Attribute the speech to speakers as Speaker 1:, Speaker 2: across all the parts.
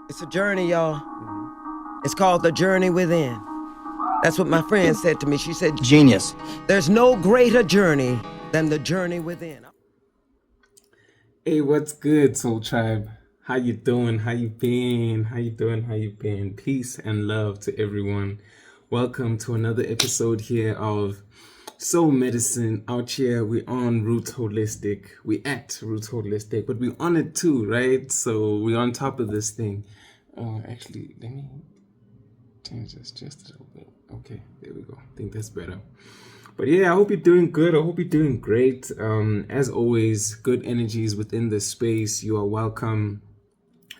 Speaker 1: It's a journey, y'all. It's called The Journey Within. That's what my friend said to me. She said,
Speaker 2: Genius.
Speaker 1: there's no greater journey than the journey within.
Speaker 3: Hey, what's good, Soul Tribe? How you doing? How you been? How you doing? How you been? Peace and love to everyone. Welcome to another episode here of Soul Medicine. Out here, we on Roots Holistic. We at Roots Holistic, but we on it too, right? So we on top of this thing. Actually, let me change this just a little bit. Okay, there we go. I think that's better. But yeah, I hope you're doing good. I hope you're doing great. As always, good energies within the space. You are welcome.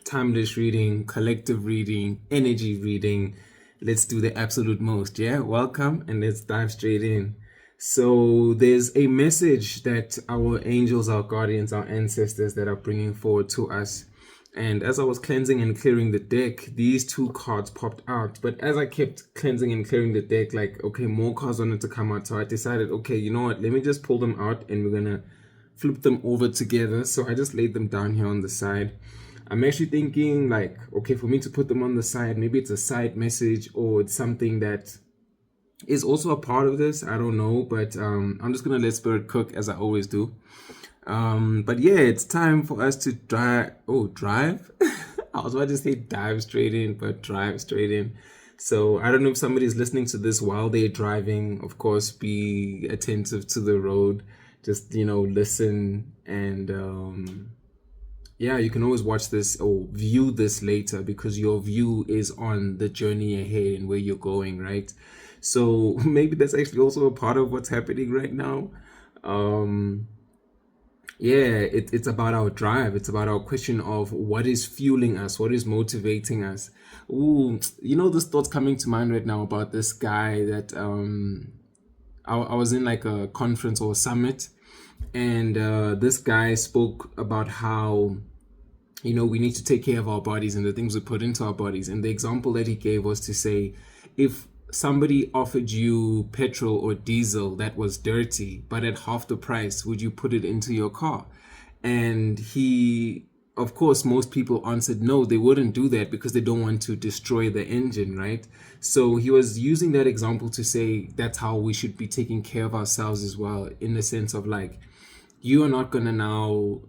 Speaker 3: Timeless reading, collective reading, energy reading. Let's do the absolute most. Yeah, welcome, and let's dive straight in. So there's a message that our angels, our guardians, our ancestors that are bringing forward to us. And as I was cleansing and clearing the deck, these two cards popped out. But as I kept cleansing and clearing the deck, like, okay, more cards wanted to come out. So I decided, okay, you know what? Let me just pull them out and we're going to flip them over together. So I just laid them down here on the side. I'm actually thinking like, okay, for me to put them on the side, maybe it's a side message or it's something that is also a part of this. I don't know, but I'm just going to let Spirit cook as I always do. But yeah, it's time for us to drive. I was about to say dive straight in, but drive straight in. So I don't know if somebody's listening to this while they're driving. Of course, be attentive to the road. Just, listen. And yeah, you can always watch this or view this later because your view is on the journey ahead and where you're going, right? So maybe that's actually also a part of what's happening right now. Yeah, it's about our drive. It's about our question of what is fueling us, what is motivating us. Ooh, this thought's coming to mind right now about this guy that I was in like a conference or a summit, and this guy spoke about how we need to take care of our bodies and the things we put into our bodies. And the example that he gave was to say, if somebody offered you petrol or diesel that was dirty, but at half the price, would you put it into your car? And of course, most people answered no, they wouldn't do that because they don't want to destroy the engine, right? So he was using that example to say that's how we should be taking care of ourselves as well, in the sense of like, you are not going to now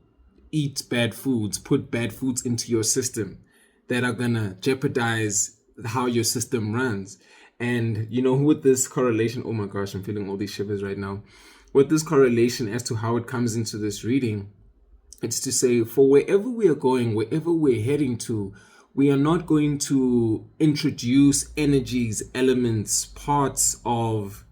Speaker 3: eat bad foods, put bad foods into your system that are going to jeopardize how your system runs. And, with this correlation, oh my gosh, I'm feeling all these shivers right now. With this correlation as to how it comes into this reading, it's to say for wherever we are going, wherever we're heading to, we are not going to introduce energies, elements, parts of,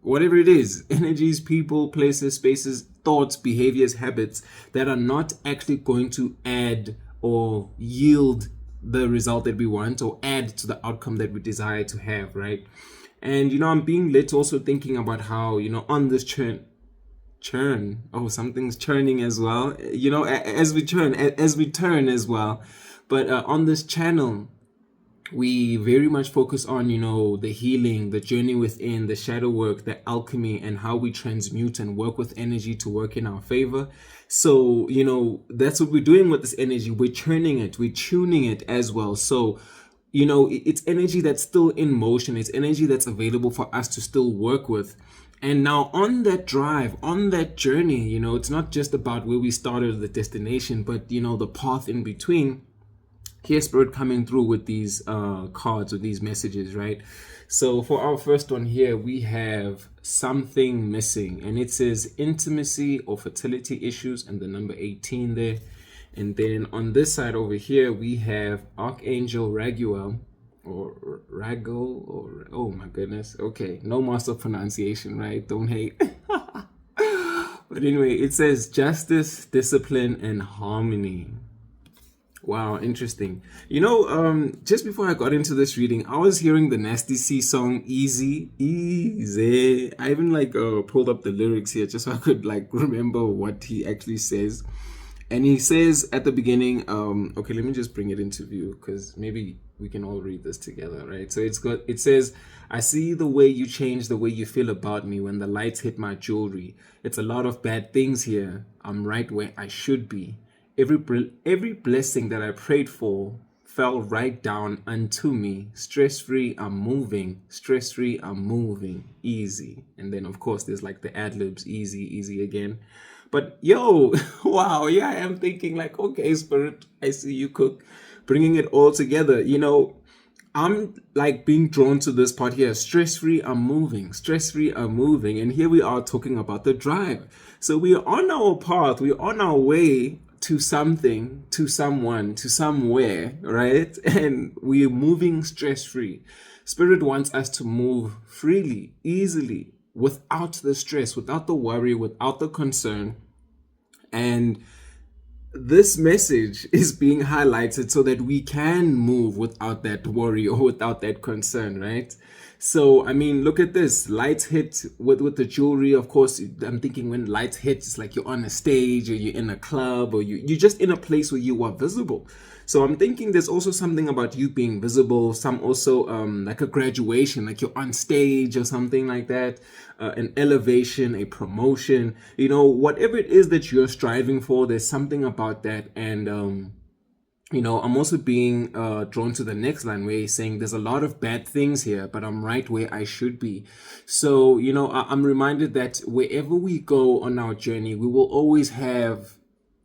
Speaker 3: whatever it is, energies, people, places, spaces, thoughts, behaviors, habits that are not actually going to add or yield the result that we want or add to the outcome that we desire to have, right? And I'm being led to also thinking about how on this churn, something's churning as well, as we turn as well. But on this channel, we very much focus on the healing, the journey within, the shadow work, the alchemy, and how we transmute and work with energy to work in our favor. So that's what we're doing with this energy. We're churning it, we're tuning it as well. So it's energy that's still in motion. It's energy that's available for us to still work with. And now on that drive, on that journey, it's not just about where we started, the destination, but the path in between. Here's Spirit coming through with these cards, with these messages, right? So for our first one here, we have something missing, and it says intimacy or fertility issues, and the number 18 there. And then on this side over here, we have Archangel Raguel, or Ragel, or oh my goodness, okay, no master pronunciation, right? Don't hate. But anyway, it says justice, discipline, and harmony. Wow, interesting. Just before I got into this reading, I was hearing the Nasty C song Easy, Easy. I even pulled up the lyrics here just so I could remember what he actually says. And he says at the beginning, okay, let me just bring it into view because maybe we can all read this together, right? So it says, I see the way you change the way you feel about me when the lights hit my jewelry. It's a lot of bad things here. I'm right where I should be. every blessing that I prayed for fell right down unto me. Stress-free, I'm moving. Stress-free, I'm moving. Easy. And then, of course, there's like the ad-libs, easy, easy again. But yo, wow, yeah, I am thinking like, okay, Spirit, I see you cook, bringing it all together. I'm like being drawn to this part here. Stress-free, I'm moving. Stress-free, I'm moving. And here we are talking about the drive. So we are on our path. We're on our way to something, to someone, to somewhere, right? And we're moving stress-free. Spirit wants us to move freely, easily, without the stress, without the worry, without the concern. And this message is being highlighted so that we can move without that worry or without that concern, right? So, I mean, look at this. Lights hit with the jewelry. Of course, I'm thinking when lights hit, it's like you're on a stage or you're in a club or you're just in a place where you are visible. So I'm thinking there's also something about you being visible. Some also like a graduation, like you're on stage or something like that. An elevation, a promotion, whatever it is that you're striving for, there's something about that. And I'm also being drawn to the next line where he's saying there's a lot of bad things here, but I'm right where I should be. So, I'm reminded that wherever we go on our journey, we will always have,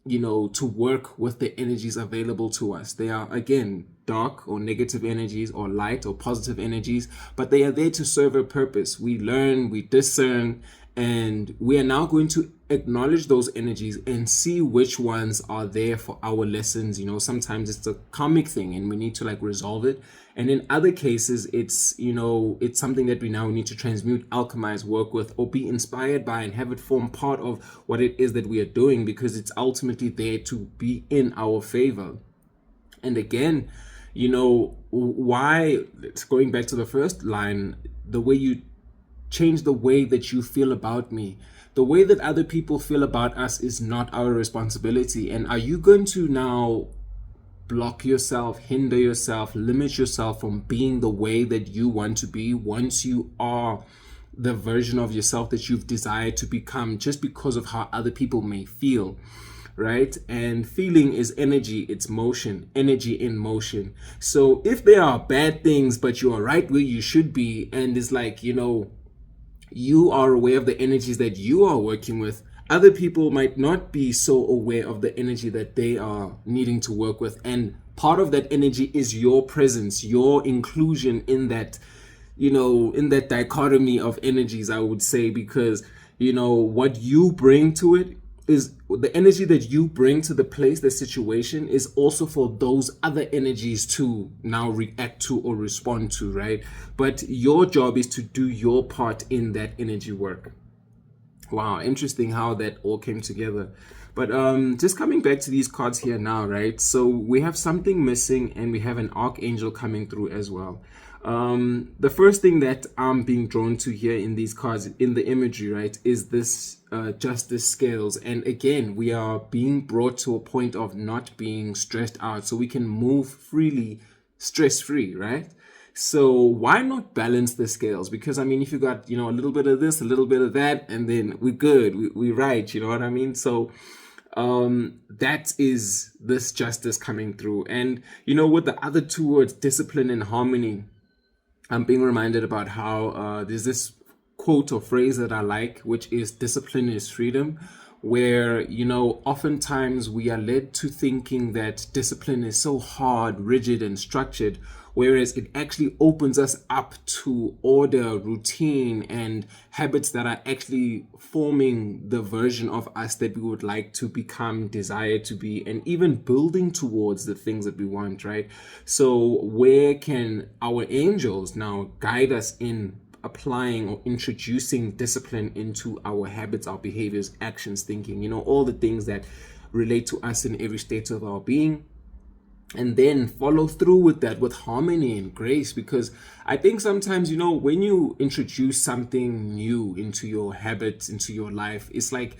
Speaker 3: to work with the energies available to us. They are, again, dark or negative energies or light or positive energies, but they are there to serve a purpose. We learn, we discern, and we are now going to acknowledge those energies and see which ones are there for our lessons. Sometimes it's a karmic thing and we need to like resolve it. And in other cases, it's something that we now need to transmute, alchemize, work with, or be inspired by and have it form part of what it is that we are doing, because it's ultimately there to be in our favor. And again, why, it's going back to the first line, the way you change the way that you feel about me. The way that other people feel about us is not our responsibility. And are you going to now block yourself, hinder yourself, limit yourself from being the way that you want to be once you are the version of yourself that you've desired to become, just because of how other people may feel? Right? And feeling is energy, it's motion, energy in motion. So if there are bad things, but you are right where you should be, and it's like, you are aware of the energies that you are working with, other people might not be so aware of the energy that they are needing to work with. And part of that energy is your presence, your inclusion in that, in that dichotomy of energies, I would say, because, what you bring to it is the energy that you bring to the place, the situation, is also for those other energies to now react to or respond to, right? But your job is to do your part in that energy work. Wow, interesting how that all came together. But just coming back to these cards here now, right? So we have something missing and we have an archangel coming through as well. The first thing that I'm being drawn to here in these cards, in the imagery, right, is this justice scales. And again, we are being brought to a point of not being stressed out so we can move freely, stress-free, right? So why not balance the scales? Because I mean, if you got, a little bit of this, a little bit of that, and then we're good, we're right, you know what I mean? So that is this justice coming through. And, with the other two words, discipline and harmony, I'm being reminded about how there's this quote or phrase that I like, which is discipline is freedom, where, oftentimes we are led to thinking that discipline is so hard, rigid, and structured, whereas it actually opens us up to order, routine, and habits that are actually forming the version of us that we would like to become, desire to be, and even building towards the things that we want, right? So where can our angels now guide us in applying or introducing discipline into our habits, our behaviors, actions, thinking, all the things that relate to us in every state of our being? And then follow through with that with harmony and grace, because I think sometimes, when you introduce something new into your habits, into your life, it's like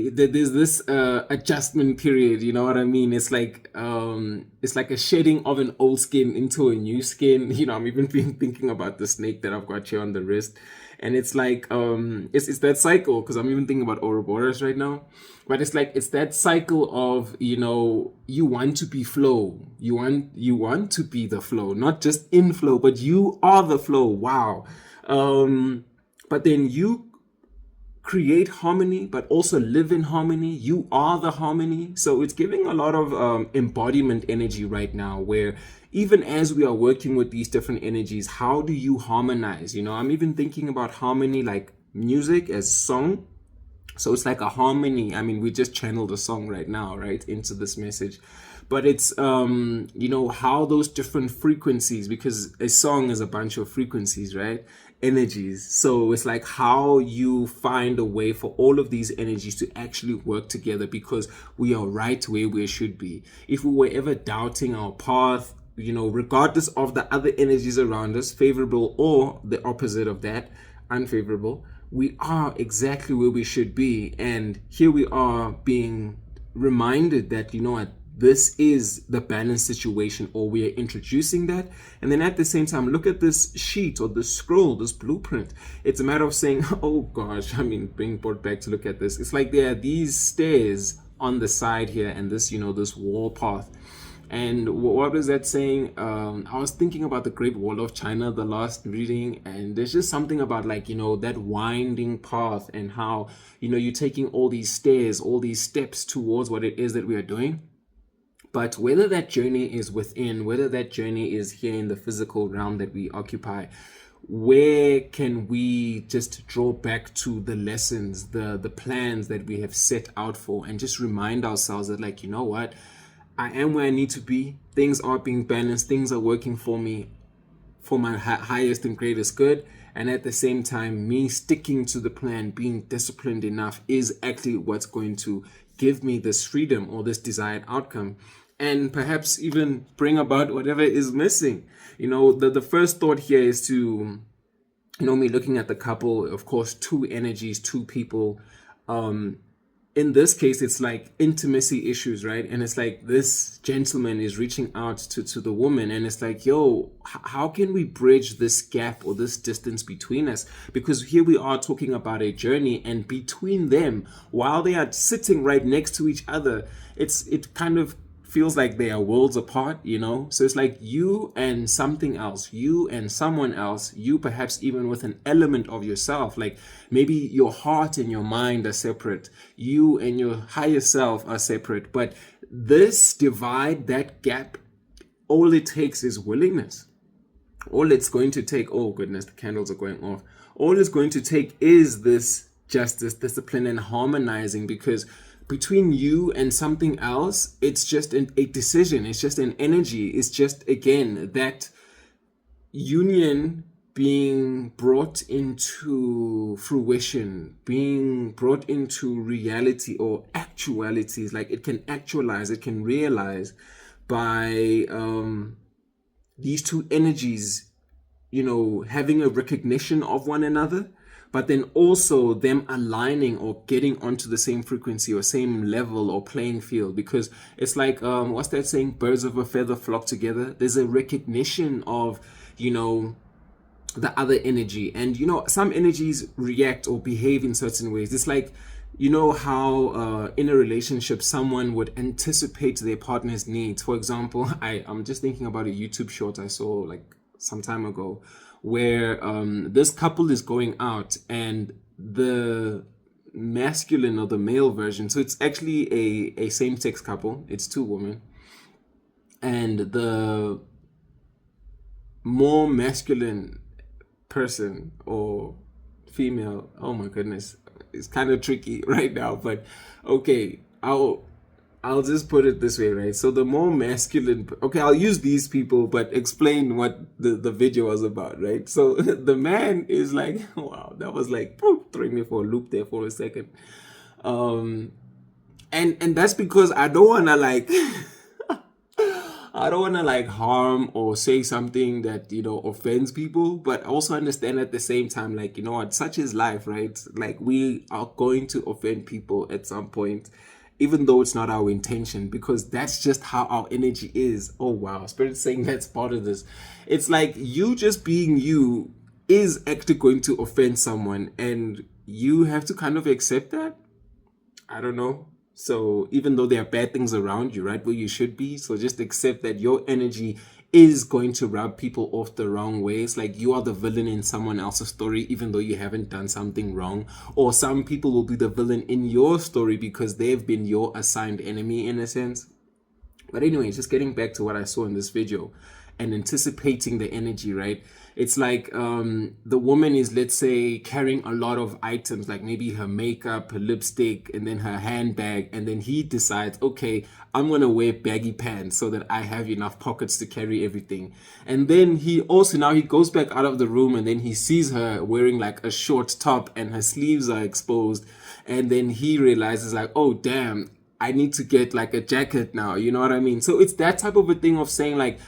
Speaker 3: there's this adjustment period, you know what I mean? It's like a shedding of an old skin into a new skin. You know, I'm even been thinking about the snake that I've got here on the wrist, and it's like it's that cycle, because I'm even thinking about Ouroboros right now. But it's like it's that cycle of, you know, you want to be flow, you want to be the flow, not just in flow, but you are the flow. Wow. But then you create harmony, but also live in harmony. You are the harmony. So it's giving a lot of embodiment energy right now, where even as we are working with these different energies, how do you harmonize? You know, I'm even thinking about harmony like music as song. So it's like a harmony. I mean, we just channeled a song right now, right, into this message. But it's, you know, how those different frequencies, because a song is a bunch of frequencies, right? Energies. So it's like how you find a way for all of these energies to actually work together, because we are right where we should be. If we were ever doubting our path, you know, regardless of the other energies around us, favorable or the opposite of that, unfavorable, we are exactly where we should be. And here we are being reminded that, you know what, this is the balanced situation, or we are introducing that. And then at the same time, look at this sheet or this scroll, this blueprint. It's a matter of saying, oh gosh, I mean, being brought back to look at this. It's like there are these stairs on the side here, and this, you know, this wall path. And what was that saying? I was thinking about the Great Wall of China, the last reading, and there's just something about, like, you know, that winding path, and how, you know, you're taking all these stairs, all these steps towards what it is that we are doing. But whether that journey is within, whether that journey is here in the physical realm that we occupy, where can we just draw back to the lessons, the plans that we have set out for, and just remind ourselves that, like, you know what, I am where I need to be. Things are being balanced. Things are working for me, for my highest and greatest good. And at the same time, me sticking to the plan, being disciplined enough, is actually what's going to give me this freedom or this desired outcome, and perhaps even bring about whatever is missing. You know, the first thought here is to, you know, me looking at the couple, of course, two energies, two people. In this case, it's like intimacy issues, right? And it's like this gentleman is reaching out to the woman, and it's like, yo, how can we bridge this gap or this distance between us? Because here we are talking about a journey, and between them, while they are sitting right next to each other, it kind of feels like they are worlds apart, you know? So it's like you and something else, you and someone else, you perhaps even with an element of yourself, like maybe your heart and your mind are separate, you and your higher self are separate. But this divide, that gap, all it takes is willingness. All it's going to take, oh goodness, the candles are going off. All it's going to take is this justice, discipline, and harmonizing, because between you and something else, it's just a decision. It's just an energy. It's just, again, that union being brought into fruition, being brought into reality or actualities. Like, it can actualize, it can realize by these two energies, you know, having a recognition of one another, but then also them aligning or getting onto the same frequency or same level or playing field. Because it's like, what's that saying? Birds of a feather flock together. There's a recognition of, you know, the other energy. And, you know, some energies react or behave in certain ways. It's like, you know how in a relationship, someone would anticipate their partner's needs. For example, I'm just thinking about a YouTube short I saw like some time ago, where this couple is going out, and the masculine or the male version, so it's actually a same-sex couple, it's two women, and the more masculine person or female, oh my goodness, it's kind of tricky right now, but okay, I'll just put it this way, right? So the more masculine, okay, I'll use these people, but explain what the video was about, right? So the man is like, wow, that was like throwing me for a loop there for a second. And that's because I don't want to like, I don't want to like harm or say something that, offends people, but also understand at the same time, like, you know what, such is life, right? Like, we are going to offend people at some point, even though it's not our intention, because that's just how our energy is. Oh, wow. Spirit's saying that's part of this. It's like you just being you is actually going to offend someone, and you have to kind of accept that. I don't know. So even though there are bad things around you, right, where you should be, so just accept that your energy is going to rub people off the wrong ways. Like, you are the villain in someone else's story, even though you haven't done something wrong. Or some people will be the villain in your story because they've been your assigned enemy in a sense. But anyway, just getting back to what I saw in this video and anticipating the energy, right? It's like the woman is, let's say, carrying a lot of items, like maybe her makeup, her lipstick, and then her handbag. And then he decides, okay, I'm going to wear baggy pants so that I have enough pockets to carry everything. And then he goes back out of the room, and then he sees her wearing like a short top and her sleeves are exposed. And then he realizes like, oh, damn, I need to get like a jacket now. You know what I mean? So it's that type of a thing of saying like,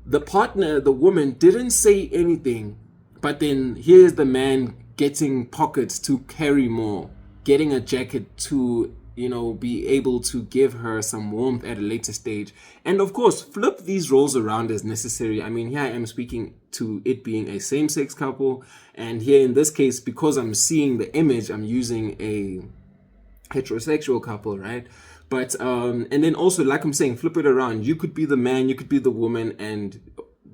Speaker 3: the partner, the woman, didn't say anything, but then here's the man getting pockets to carry more, getting a jacket to, be able to give her some warmth at a later stage. And of course, flip these roles around as necessary. I mean, here I am speaking to it being a same-sex couple. And here in this case, because I'm seeing the image, I'm using a heterosexual couple, right? But and then also, like I'm saying, flip it around. You could be the man, you could be the woman, and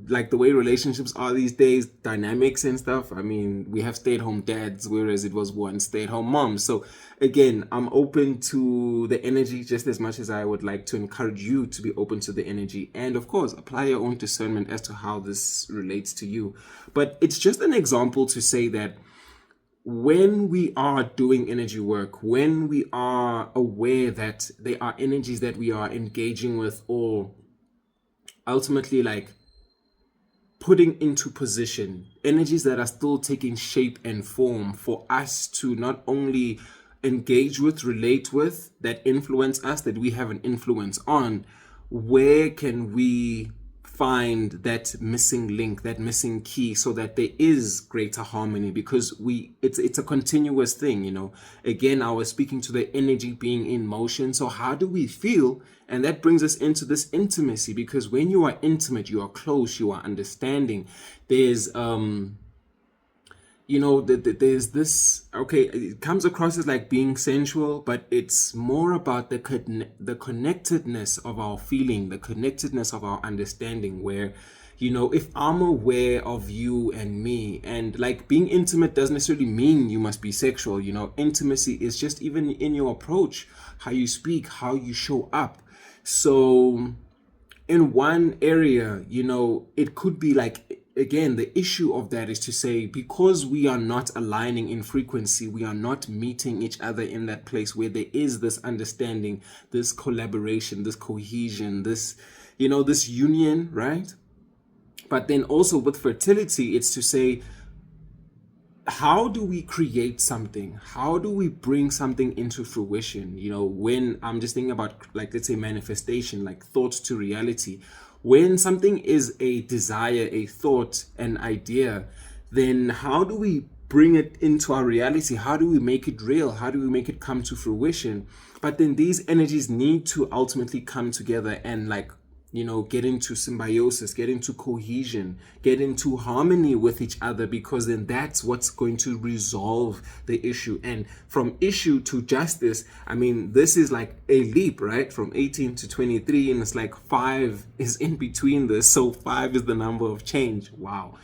Speaker 3: like the way relationships are these days, dynamics and stuff. I mean, we have stay-at-home dads, whereas it was once stay-at-home moms. So again, I'm open to the energy just as much as I would like to encourage you to be open to the energy. And of course, apply your own discernment as to how this relates to you. But it's just an example to say that when we are doing energy work, when we are aware that there are energies that we are engaging with, or ultimately like putting into position, energies that are still taking shape and form for us to not only engage with, relate with, that influence us, that we have an influence on, where can we find that missing link, that missing key, so that there is greater harmony? Because it's a continuous thing. Again, I was speaking to the energy being in motion. So how do we feel? And that brings us into this intimacy, because when you are intimate, you are close, you are understanding. There's there's this, okay, it comes across as like being sensual, but it's more about the connectedness of our feeling, the connectedness of our understanding, where, if I'm aware of you and me, and like being intimate doesn't necessarily mean you must be sexual. Intimacy is just even in your approach, how you speak, how you show up. So in one area, it could be like, again, the issue of that is to say, because we are not aligning in frequency, we are not meeting each other in that place where there is this understanding, this collaboration, this cohesion, this union, right? But then also with fertility, it's to say, how do we create something? How do we bring something into fruition? When I'm just thinking about, like, let's say manifestation, like thoughts to reality. When something is a desire, a thought, an idea, then how do we bring it into our reality? How do we make it real? How do we make it come to fruition? But then these energies need to ultimately come together and get into symbiosis, get into cohesion, get into harmony with each other, because then that's what's going to resolve the issue. And from issue to justice, I mean, this is like a leap, right? From 18 to 23, and it's like 5 is in between this. So 5 is the number of change. Wow.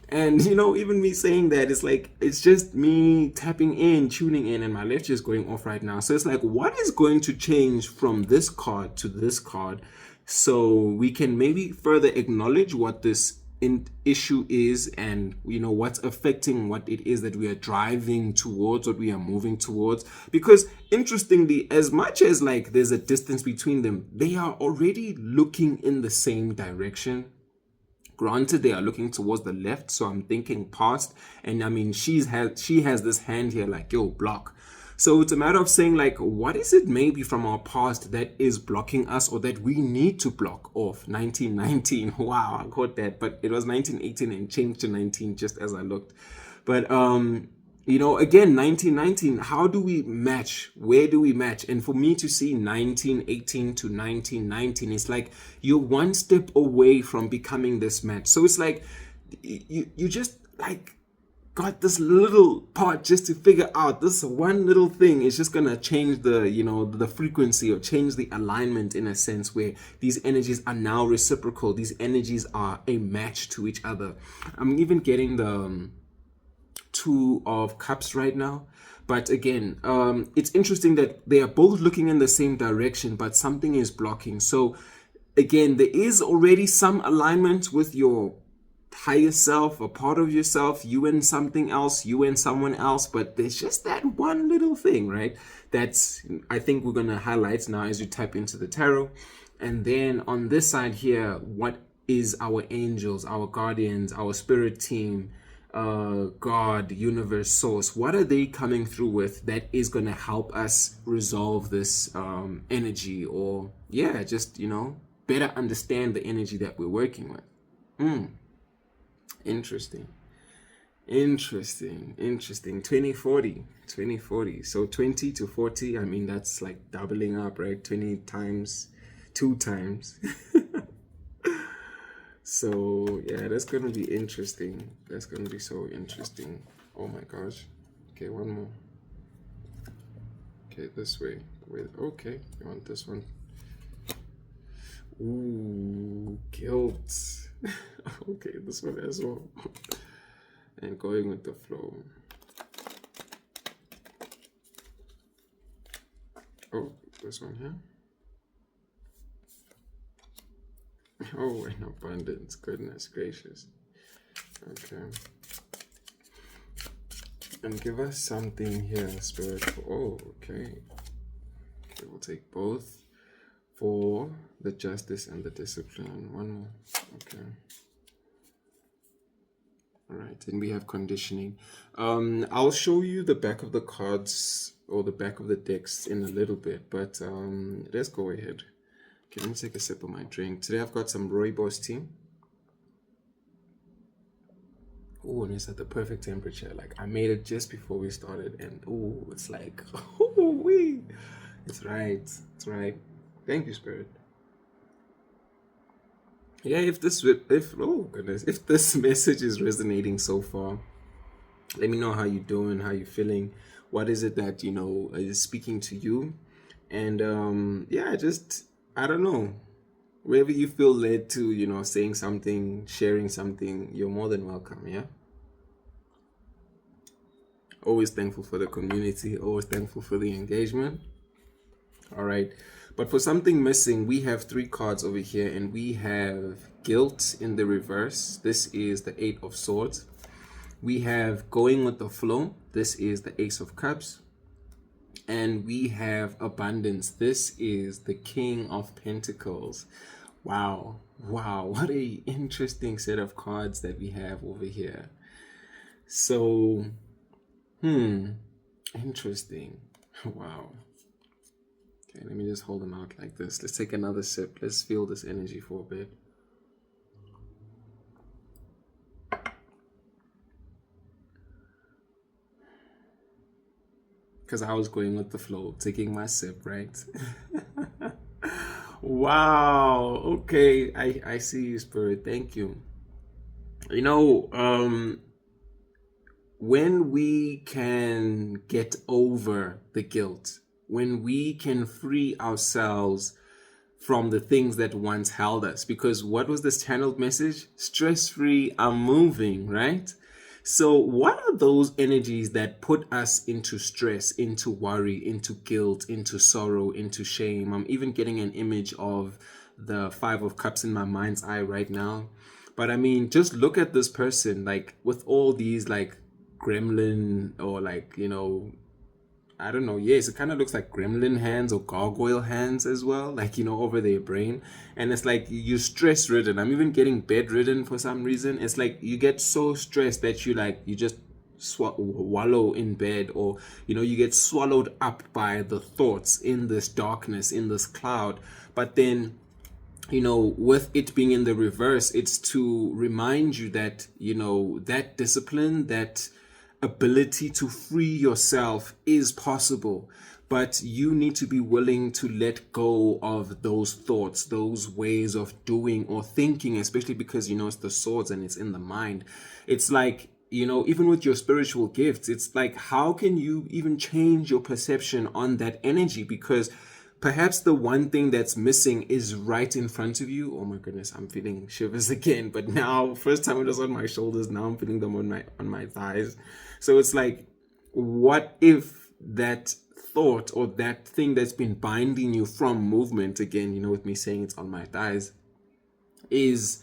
Speaker 3: And even me saying that, it's like, it's just me tapping in, tuning in, and my lecture is going off right now. So it's like, what is going to change from this card to this card, so we can maybe further acknowledge what this issue is, and what's affecting what it is that we are driving towards, what we are moving towards. Because interestingly, as much as like there's a distance between them, they are already looking in the same direction. Granted, they are looking towards the left, so I'm thinking past, and I mean, she has this hand here like, yo, block. So it's a matter of saying, like, what is it maybe from our past that is blocking us, or that we need to block off? 1919. Wow, I caught that. But it was 1918 and changed to 19 just as I looked. But again, 1919, how do we match? Where do we match? And for me to see 1918 to 1919, it's like you're one step away from becoming this match. So it's like you just like got this little part just to figure out this one little thing is just gonna change the frequency, or change the alignment, in a sense where these energies are now reciprocal. These energies are a match to each other. I'm even getting the Two of Cups right now. But again, it's interesting that they are both looking in the same direction, but something is blocking. So again, there is already some alignment with your higher self, a part of yourself, you and something else, you and someone else, but there's just that one little thing, right? That's, I think we're going to highlight now as you type into the tarot. And then on this side here, what is our angels, our guardians, our spirit team, God, universe, source, what are they coming through with that is going to help us resolve this energy, or just better understand the energy that we're working with? Interesting 2040. So 20 to 40, I mean, that's like doubling up, right? 20 times 2 times. So yeah, that's gonna be interesting. That's gonna be so interesting. Oh my gosh. Okay, one more. Okay, this way. Wait, okay, you want this one? Ooh, guilt. Okay, this one as well. And going with the flow. Oh, this one here. Oh, and abundance. Goodness gracious. Okay. And give us something here, Spirit. Oh, okay. Okay, we'll take both for the justice and the discipline. One more. Okay. All right, and we have conditioning. I'll show you the back of the cards, or the back of the decks, in a little bit, but let's go ahead. Okay, let me take a sip of my drink. Today I've got some rooibos tea. Oh, and it's at the perfect temperature. Like, I made it just before we started, and oh, it's like, oh, wee. It's right. It's right. Thank you, Spirit. Yeah, if this message is resonating so far, let me know how you're doing, how you're feeling. What is it that, is speaking to you? And I don't know. Wherever you feel led to, saying something, sharing something, you're more than welcome, yeah? Always thankful for the community, always thankful for the engagement. All right. But for something missing, we have 3 cards over here, and we have guilt in the reverse. This is the 8 of Swords. We have going with the flow. This is the Ace of Cups. And we have abundance. This is the King of Pentacles. Wow. What a interesting set of cards that we have over here. So, interesting. Wow. Okay, let me just hold them out like this. Let's take another sip. Let's feel this energy for a bit. Because I was going with the flow, taking my sip, right? Wow. Okay, I see you, Spirit. Thank you. When we can get over the guilt, when we can free ourselves from the things that once held us, because what was this channeled message? Stress-free, I'm moving, right? So what are those energies that put us into stress, into worry, into guilt, into sorrow, into shame? I'm even getting an image of the 5 of Cups in my mind's eye right now. But I mean, just look at this person, like, with all these, like, gremlin, or like, I don't know. Yes, it kind of looks like gremlin hands or gargoyle hands as well, like, over their brain. And it's like you're stress ridden. I'm even getting bedridden for some reason. It's like you get so stressed that you just wallow in bed, or you get swallowed up by the thoughts in this darkness, in this cloud. But then with it being in the reverse, it's to remind you that that discipline, that ability to free yourself is possible. But you need to be willing to let go of those thoughts, those ways of doing or thinking, especially because it's the swords and it's in the mind. It's like, even with your spiritual gifts, it's like, how can you even change your perception on that energy? Because perhaps the one thing that's missing is right in front of you. Oh my goodness, I'm feeling shivers again. But now, first time it was on my shoulders, now I'm feeling them on my thighs. So it's like, what if that thought or that thing that's been binding you from movement, again, with me saying it's on my thighs, is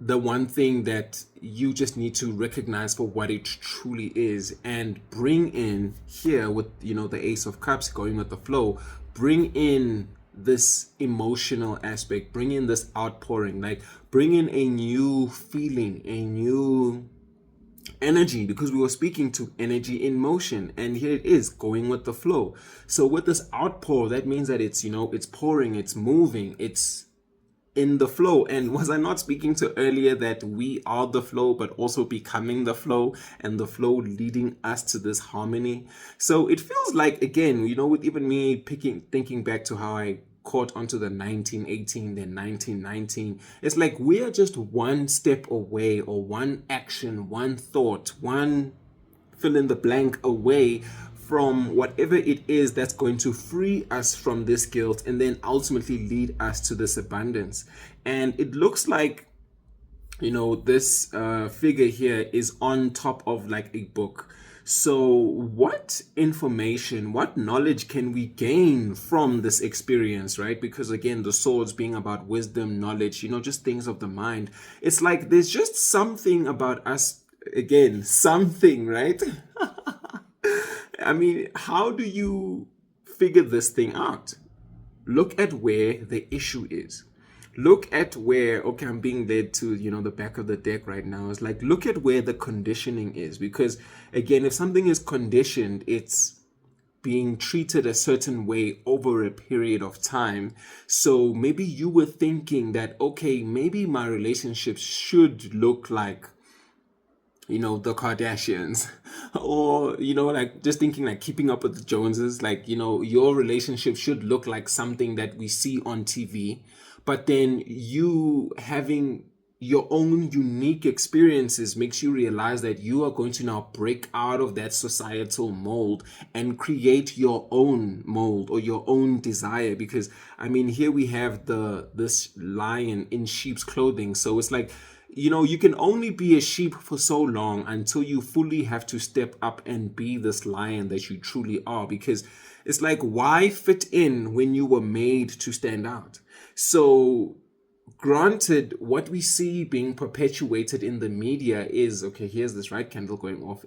Speaker 3: the one thing that you just need to recognize for what it truly is, and bring in here with the Ace of Cups, going with the flow, bring in this emotional aspect, bring in this outpouring, like bring in a new feeling, a new energy, because we were speaking to energy in motion, and here it is going with the flow. So with this outpour, that means that it's it's pouring, it's moving, it's in the flow. And was I not speaking to earlier that we are the flow, but also becoming the flow, and the flow leading us to this harmony? So it feels like, again, with even me thinking back to how I caught onto the 1918, then 1919, it's like we are just one step away, or one action, one thought, one fill in the blank away from whatever it is that's going to free us from this guilt, and then ultimately lead us to this abundance. And it looks like this figure here is on top of like a book. So what information, what knowledge can we gain from this experience, right? Because again, the swords being about wisdom, knowledge, just things of the mind. It's like there's just something about us, again, something, right? I mean, how do you figure this thing out? Look at where the issue is. Look at where, okay, I'm being led to, the back of the deck right now. It's like, look at where the conditioning is. Because again, if something is conditioned, it's being treated a certain way over a period of time. So maybe you were thinking that, okay, maybe my relationship should look like the Kardashians, or like just thinking like Keeping Up with the Joneses, like your relationship should look like something that we see on TV. But then you having your own unique experiences makes you realize that you are going to now break out of that societal mold and create your own mold or your own desire. Because I mean, here we have this lion in sheep's clothing. So it's like, you can only be a sheep for so long until you fully have to step up and be this lion that you truly are. Because it's like, why fit in when you were made to stand out? So granted, what we see being perpetuated in the media is, okay, here's this right candle going off.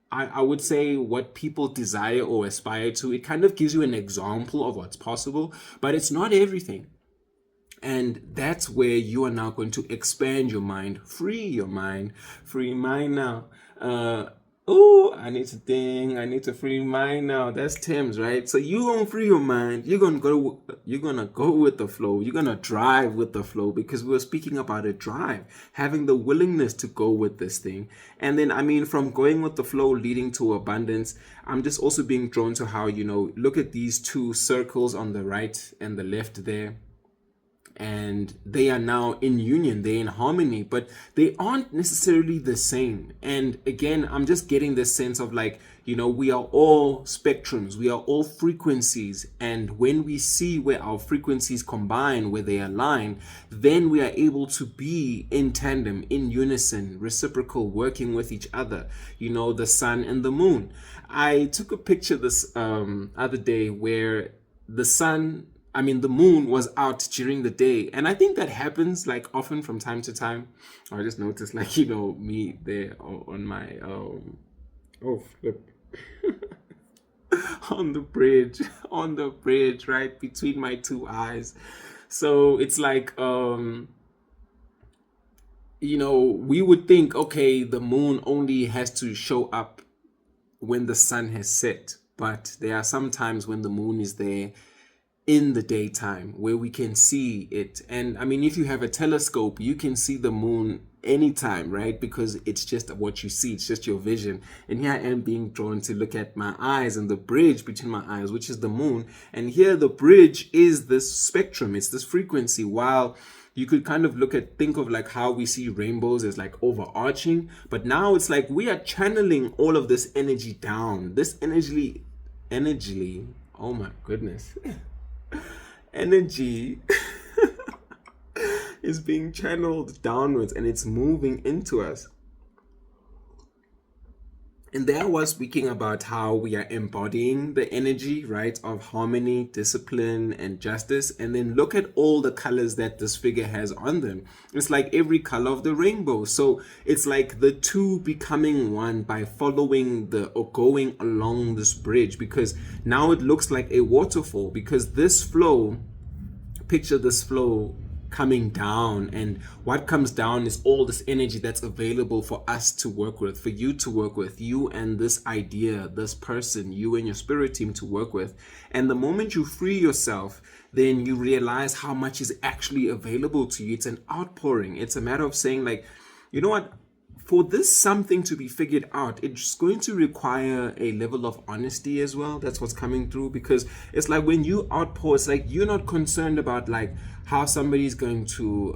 Speaker 3: I would say what people desire or aspire to. It kind of gives you an example of what's possible, but it's not everything. And that's where you are now going to expand your mind, free mind now. I need to free mind now. That's Tim's, right? So you gonna free your mind. You're gonna go with the flow. You're gonna drive with the flow, because we were speaking about a drive, having the willingness to go with this thing. And then, I mean, from going with the flow leading to abundance, I'm just also being drawn to how, look at these two circles on the right and the left there. And they are now in union, they're in harmony, but they aren't necessarily the same. And again, I'm just getting this sense of like, we are all spectrums, we are all frequencies. And when we see where our frequencies combine, where they align, then we are able to be in tandem, in unison, reciprocal, working with each other, the sun and the moon. I took a picture this other day where the moon was out during the day. And I think that happens like often from time to time. I just noticed like, me there on my, flip. on the bridge, right between my two eyes. So it's like, we would think, okay, the moon only has to show up when the sun has set. But there are some times when the moon is there in the daytime where we can see it. And I mean, if you have a telescope, you can see the moon anytime, right? Because it's just what you see, it's just your vision. And here I am being drawn to look at my eyes and the bridge between my eyes, which is the moon. And here the bridge is this spectrum, it's this frequency. While you could kind of think of like how we see rainbows as like overarching, but now it's like we are channeling all of this energy down. This energy, oh my goodness. Energy is being channeled downwards and it's moving into us. And there I was speaking about how we are embodying the energy, right, of harmony, discipline, and justice. And then look at all the colors that this figure has on them. It's like every color of the rainbow. So it's like the two becoming one by following or going along this bridge, because now it looks like a waterfall, because this flow, picture this flow coming down, and what comes down is all this energy that's available for us to work with, for you to work with, you and this idea, this person, you and your spirit team to work with. And the moment you free yourself, then you realize how much is actually available to you. It's an outpouring. It's a matter of saying like, you know what, for this something to be figured out, it's going to require a level of honesty as well. That's what's coming through, because it's like when you outpour, it's like you're not concerned about like how somebody's going to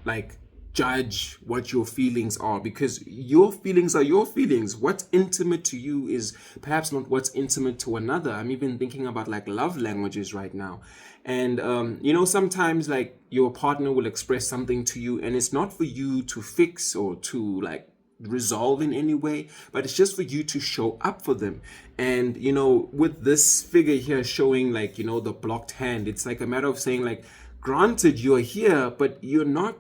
Speaker 3: like judge what your feelings are, because your feelings are your feelings. What's intimate to you is perhaps not what's intimate to another. I'm even thinking about like love languages right now. And sometimes like your partner will express something to you and it's not for you to fix or to like resolve in any way, but it's just for you to show up for them. And with this figure here showing like the blocked hand, it's like a matter of saying like, granted you're here, but you're not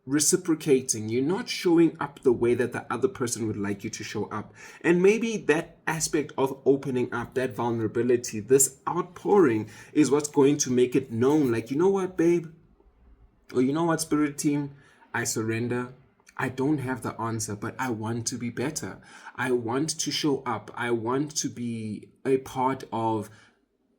Speaker 3: reciprocating, you're not showing up the way that the other person would like you to show up. And maybe that aspect of opening up, that vulnerability, this outpouring is what's going to make it known, like, you know what, babe, or you know what, spirit team, I surrender. I don't have the answer, but I want to be better. I want to show up. I want to be a part of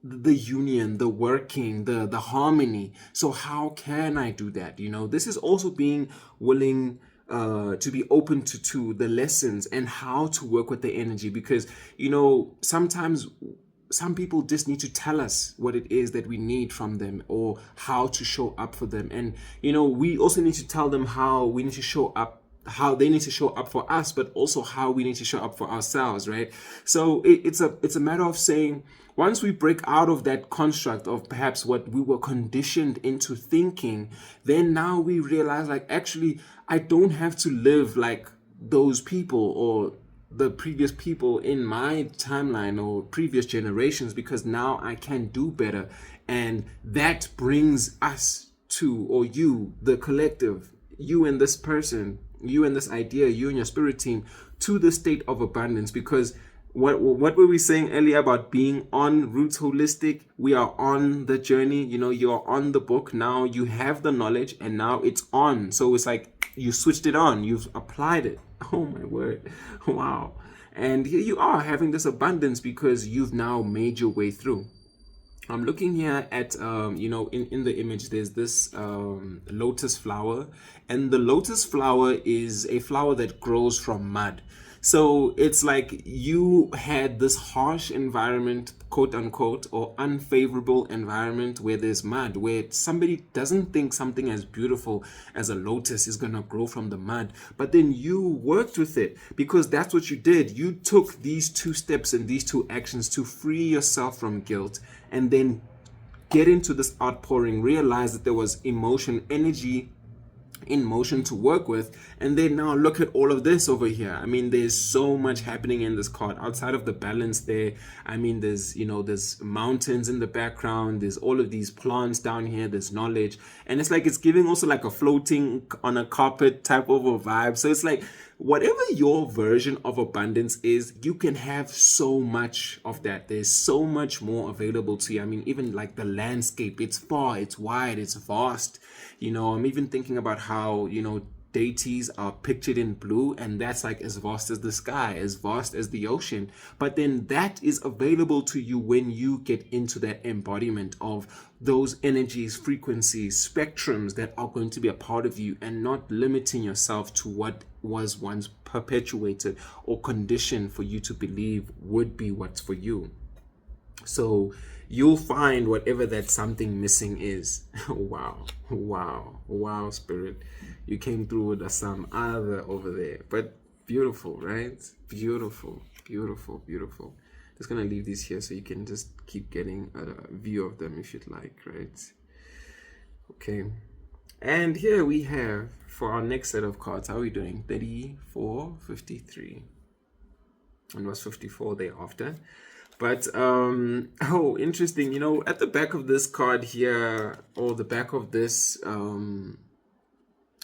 Speaker 3: the union, the working, the harmony. So how can I do that? This is also being willing to be open to the lessons and how to work with the energy, because sometimes some people just need to tell us what it is that we need from them or how to show up for them. And we also need to tell them how we need to show up, how they need to show up for us, but also how we need to show up for ourselves, right? So it's a matter of saying, once we break out of that construct of perhaps what we were conditioned into thinking, then now we realize like, actually, I don't have to live like those people or the previous people in my timeline or previous generations, because now I can do better. And that brings us to, or you, the collective, you and this person, you and this idea, you and your spirit team, to the state of abundance. Because what were we saying earlier about being on Roots Holistic? We are on the journey. You're on the book now. You have the knowledge and now it's on. So it's like you switched it on. You've applied it. Oh my word. Wow. And here you are having this abundance because you've now made your way through. I'm looking here at, in the image, there's this lotus flower. And the lotus flower is a flower that grows from mud. So it's like you had this harsh environment, quote unquote, or unfavorable environment where there's mud, where somebody doesn't think something as beautiful as a lotus is going to grow from the mud. But then you worked with it, because that's what you did. You took these two steps and these two actions to free yourself from guilt, and then get into this outpouring, realize that there was emotion, energy in motion to work with. And then now look at all of this over here. I mean, there's so much happening in this card outside of the balance there. I mean, there's there's mountains in the background, there's all of these plants down here, there's knowledge, and it's like it's giving also like a floating on a carpet type of a vibe. So it's like whatever your version of abundance is, you can have so much of that. There's so much more available to you. I mean, even like the landscape, it's far, it's wide, it's vast. I'm even thinking about how, deities are pictured in blue, and that's like as vast as the sky, as vast as the ocean. But then that is available to you when you get into that embodiment of those energies, frequencies, spectrums that are going to be a part of you, and not limiting yourself to what was once perpetuated or conditioned for you to believe would be what's for you. So you'll find whatever that something missing is. Wow, Spirit. You came through with some other over there. But beautiful, right? Beautiful. Just gonna leave these here so you can just keep getting a view of them if you'd like, right? Okay. And here we have, for our next set of cards, how are we doing? 34, 53. And was 54 thereafter. But, interesting, at the back of this card here, or the back of this,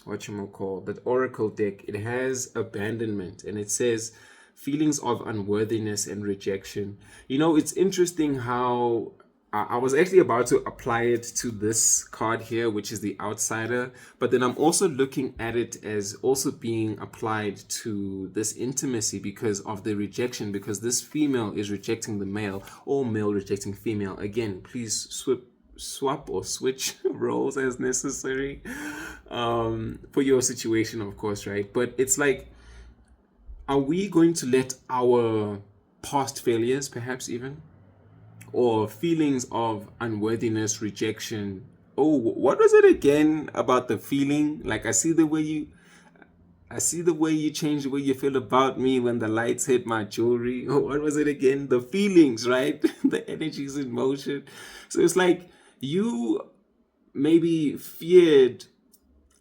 Speaker 3: that oracle deck, it has abandonment, and it says feelings of unworthiness and rejection. It's interesting how I was actually about to apply it to this card here, which is the outsider, but then I'm also looking at it as also being applied to this intimacy because of the rejection, because this female is rejecting the male, or male rejecting female. Again, please swap or switch roles as necessary for your situation, of course, right? But it's like, are we going to let our past failures, perhaps even, or feelings of unworthiness, rejection? Oh, what was it again about the feeling? Like, I see the way you change the way you feel about me when the lights hit my jewelry. Oh, what was it again? The feelings, right? The energies in motion. So it's like you maybe feared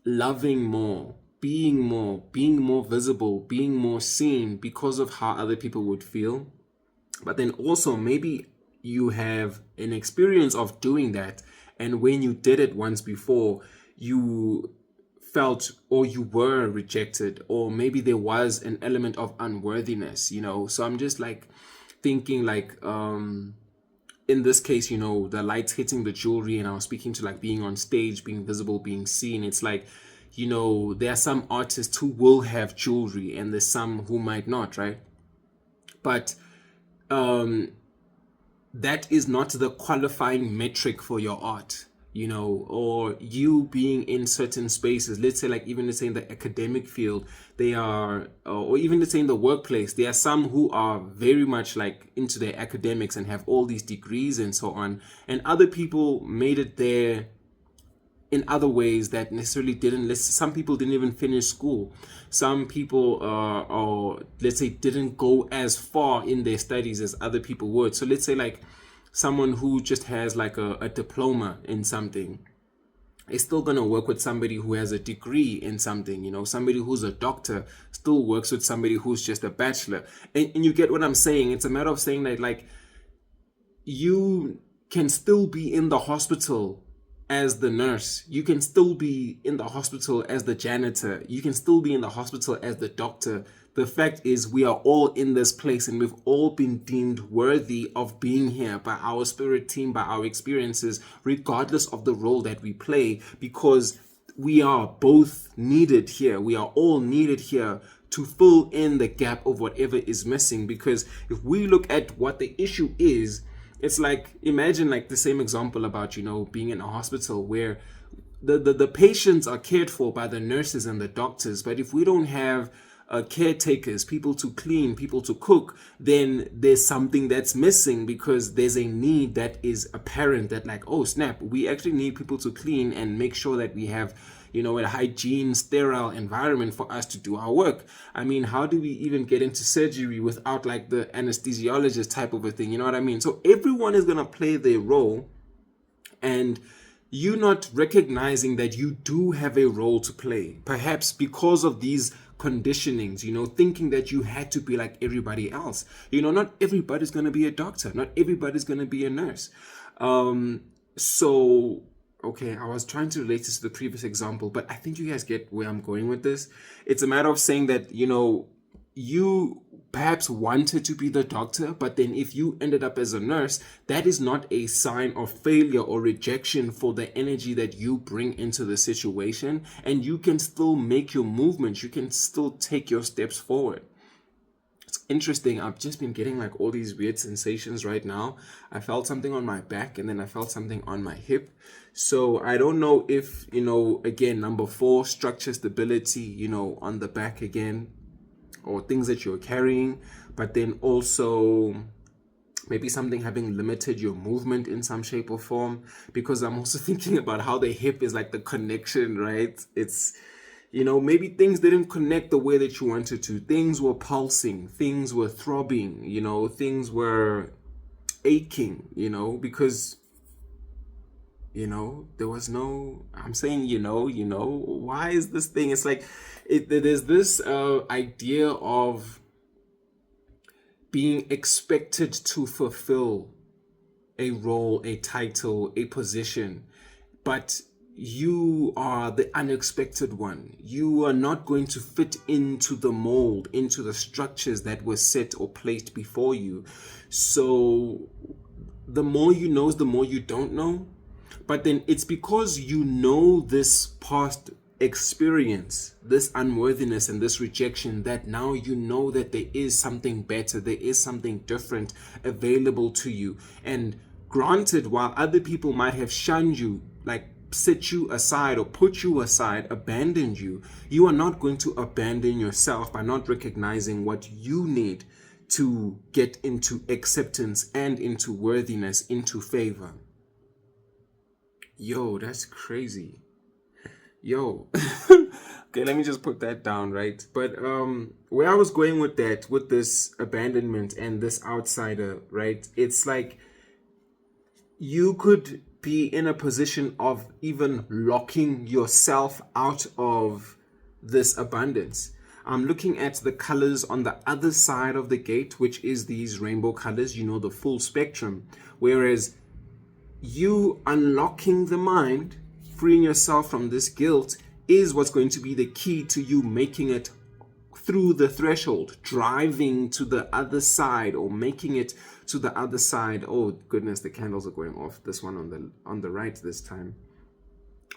Speaker 3: loving more, being more visible, being more seen because of how other people would feel. But then also maybe you have an experience of doing that, and when you did it once before, you felt, or you were rejected, or maybe there was an element of unworthiness. So I'm just like thinking like in this case, the lights hitting the jewelry, and I was speaking to like being on stage, being visible, being seen. It's like, there are some artists who will have jewelry and there's some who might not, right? But that is not the qualifying metric for your art, or you being in certain spaces. Let's say, like, even let's say in the academic field, they are, or even let's say in the workplace, there are some who are very much like into their academics and have all these degrees and so on. And other people made it there in other ways that necessarily didn't. Some people didn't even finish school. Some people, or let's say, didn't go as far in their studies as other people would. So let's say like someone who just has like a diploma in something is still going to work with somebody who has a degree in something. Somebody who's a doctor still works with somebody who's just a bachelor. And you get what I'm saying? It's a matter of saying that, like, you can still be in the hospital as the nurse. You can still be in the hospital as the janitor. You can still be in the hospital as the doctor. The fact is, we are all in this place, and we've all been deemed worthy of being here by our spirit team, by our experiences, regardless of the role that we play, because we are both needed here. We are all needed here to fill in the gap of whatever is missing. Because if we look at what the issue is, it's like, imagine like the same example about, being in a hospital where the patients are cared for by the nurses and the doctors. But if we don't have caretakers, people to clean, people to cook, then there's something that's missing, because there's a need that is apparent that, like, oh snap, we actually need people to clean and make sure that we have, a hygiene, sterile environment for us to do our work. I mean, how do we even get into surgery without like the anesthesiologist type of a thing? You know what I mean? So everyone is going to play their role, and you not recognizing that you do have a role to play, perhaps because of these conditionings, thinking that you had to be like everybody else. Not everybody's going to be a doctor. Not everybody's going to be a nurse. So okay, I was trying to relate this to the previous example, but I think you guys get where I'm going with this. It's a matter of saying that, you perhaps wanted to be the doctor, but then if you ended up as a nurse, that is not a sign of failure or rejection for the energy that you bring into the situation. And you can still make your movements, you can still take your steps forward. It's interesting. I've just been getting like all these weird sensations right now. I felt something on my back and then I felt something on my hip. So I don't know if, again, number 4, structure stability, on the back again, or things that you're carrying, but then also maybe something having limited your movement in some shape or form, because I'm also thinking about how the hip is like the connection, right? It's, maybe things didn't connect the way that you wanted to. Things were pulsing, things were throbbing, things were aching, because, there was no, I'm saying, why is this thing? It's like, there's this idea of being expected to fulfill a role, a title, a position, but you are the unexpected one. You are not going to fit into the mold, into the structures that were set or placed before you. So the more you know is the more you don't know. But then it's because you know this past experience, this unworthiness and this rejection, that now you know that there is something better, there is something different available to you. And granted, while other people might have shunned you, like set you aside or put you aside, abandoned you, you are not going to abandon yourself by not recognizing what you need to get into acceptance and into worthiness, into favor. Yo, that's crazy. Yo. Okay, let me just put that down, right? But where I was going with that, with this abandonment and this outsider, right? It's like you could be in a position of even locking yourself out of this abundance. I'm looking at the colors on the other side of the gate, which is these rainbow colors, the full spectrum. Whereas you unlocking the mind, freeing yourself from this guilt, is what's going to be the key to you making it through the threshold, driving to the other side, or making it to the other side. Oh goodness, the candles are going off. This one on the right this time,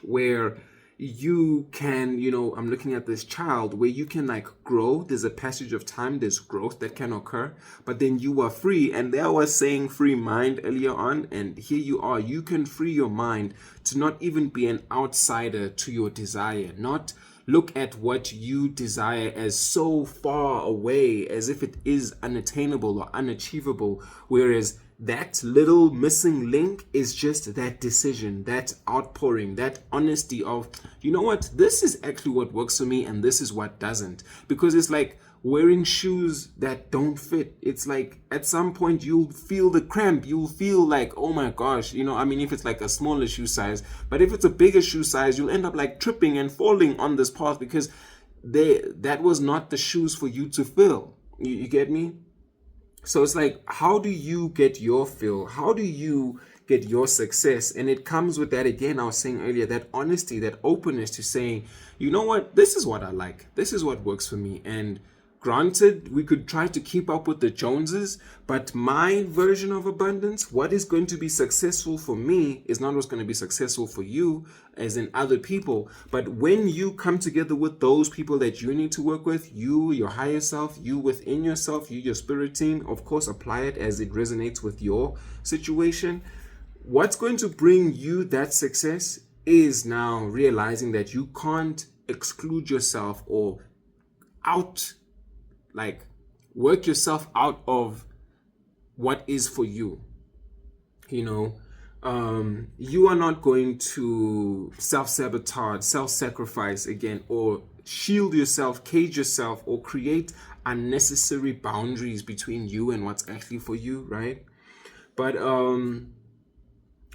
Speaker 3: where you can, I'm looking at this child where you can like grow. There's a passage of time, there's growth that can occur, but then you are free. And there I was saying free mind earlier on, and here you are. You can free your mind to not even be an outsider to your desire, not look at what you desire as so far away, as if it is unattainable or unachievable, whereas that little missing link is just that decision, that outpouring, that honesty of, you know what, this is actually what works for me and this is what doesn't. Because it's like wearing shoes that don't fit. It's like at some point you'll feel the cramp, you'll feel like, oh my gosh, if it's like a smaller shoe size, but if it's a bigger shoe size, you'll end up like tripping and falling on this path because that was not the shoes for you to fill. You get me? So it's like, how do you get your fill? How do you get your success? And it comes with that, again, I was saying earlier, that honesty, that openness to saying, you know what, this is what I like. This is what works for me. And granted, we could try to keep up with the Joneses, but my version of abundance, what is going to be successful for me is not what's going to be successful for you, as in other people. But when you come together with those people that you need to work with, you, your higher self, you within yourself, you, your spirit team, of course, apply it as it resonates with your situation. What's going to bring you that success is now realizing that you can't exclude yourself or work yourself out of what is for you. You are not going to self-sabotage, self-sacrifice again, or shield yourself, cage yourself, or create unnecessary boundaries between you and what's actually for you, right? But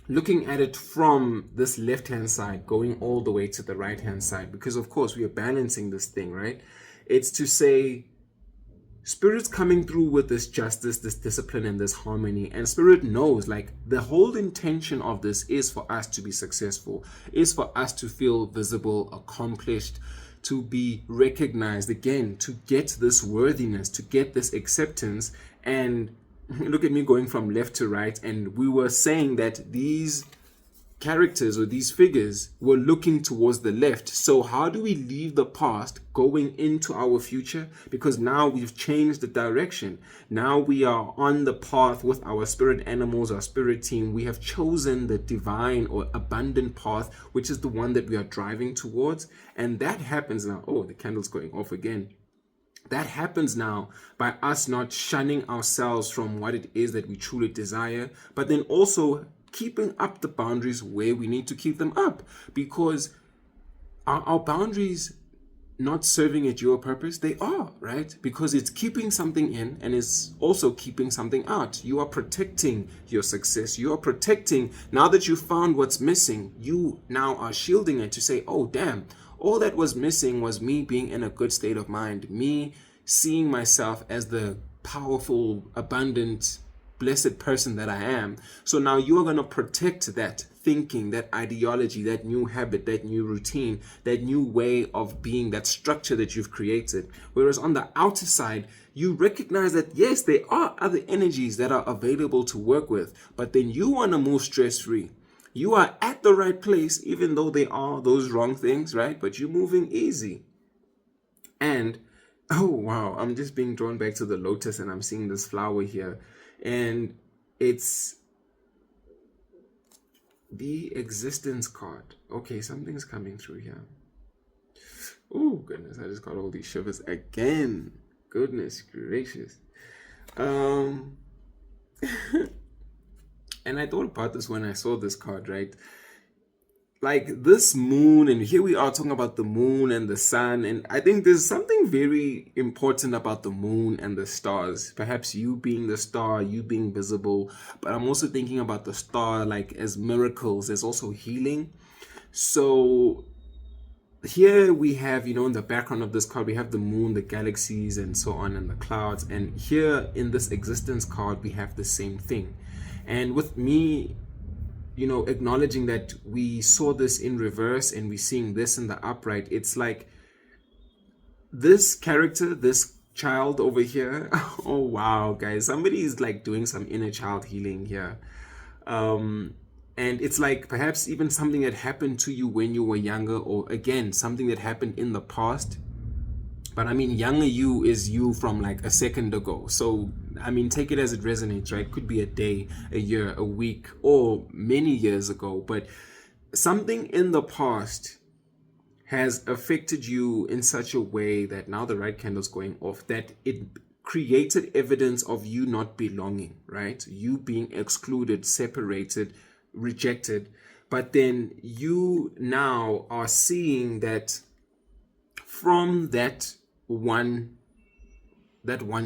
Speaker 3: looking at it from this left-hand side, going all the way to the right-hand side, because of course we are balancing this thing, right? It's to say, Spirit's coming through with this justice, this discipline, and this harmony. And Spirit knows, like, the whole intention of this is for us to be successful, is for us to feel visible, accomplished, to be recognized, again, to get this worthiness, to get this acceptance. And look at me going from left to right. And we were saying that these characters or these figures were looking towards the left. So how do we leave the past going into our future? Because now we've changed the direction. Now we are on the path with our spirit animals, our spirit team. We have chosen the divine or abundant path, which is the one that we are driving towards. And that happens now. Oh, the candle's going off again. That happens now by us not shunning ourselves from what it is that we truly desire, but then also keeping up the boundaries where we need to keep them up. Because our boundaries not serving at your purpose? They are, right? Because it's keeping something in and it's also keeping something out. You are protecting your success. You are protecting, now that you found what's missing, you now are shielding it to say, oh, damn, all that was missing was me being in a good state of mind, me seeing myself as the powerful, abundant, blessed person that I am. So now you are going to protect that thinking, that ideology, that new habit, that new routine, that new way of being, that structure that you've created. Whereas on the outer side, you recognize that yes, there are other energies that are available to work with, but then you want to move stress-free. You are at the right place, even though they are those wrong things, right? But you're moving easy. And oh wow, I'm just being drawn back to the lotus and I'm seeing this flower here. And it's the existence card. Okay, something's coming through here. Oh goodness, I just got all these shivers again. Goodness gracious. And I thought about this when I saw this card, right? Like this moon, and here we are talking about the moon and the sun, and I think there's something very important about the moon and the stars. Perhaps you being the star, you being visible, but I'm also thinking about the star like as miracles, as also healing. So here we have, in the background of this card, we have the moon, the galaxies, and so on, and the clouds. And here in this existence card, we have the same thing. And with me, acknowledging that we saw this in reverse and we're seeing this in the upright, it's like this character, this child over here. Oh wow, guys, somebody is like doing some inner child healing here. And it's like perhaps even something that happened to you when you were younger, or again, something that happened in the past. But I mean, younger you is you from like a second ago. So, I mean, take it as it resonates, right? Could be a day, a year, a week, or many years ago. But something in the past has affected you in such a way that now the right candle's going off, that it created evidence of you not belonging, right? You being excluded, separated, rejected. But then you now are seeing that from that one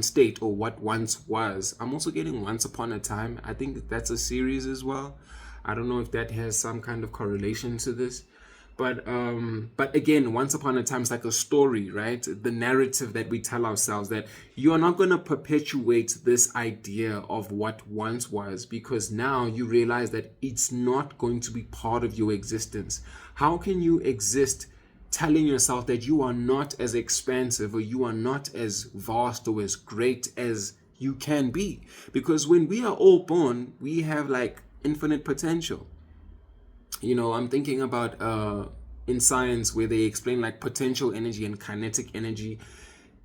Speaker 3: state, or what once was. I'm also getting Once Upon a Time. I think that's a series as well. I don't know if that has some kind of correlation to this, but again, Once Upon a Time is like a story, right? The narrative that we tell ourselves, that you are not going to perpetuate this idea of what once was, because now you realize that it's not going to be part of your existence. How can you exist telling yourself that you are not as expansive, or you are not as vast or as great as you can be? Because when we are all born, we have like infinite potential. I'm thinking about in science, where they explain like potential energy and kinetic energy.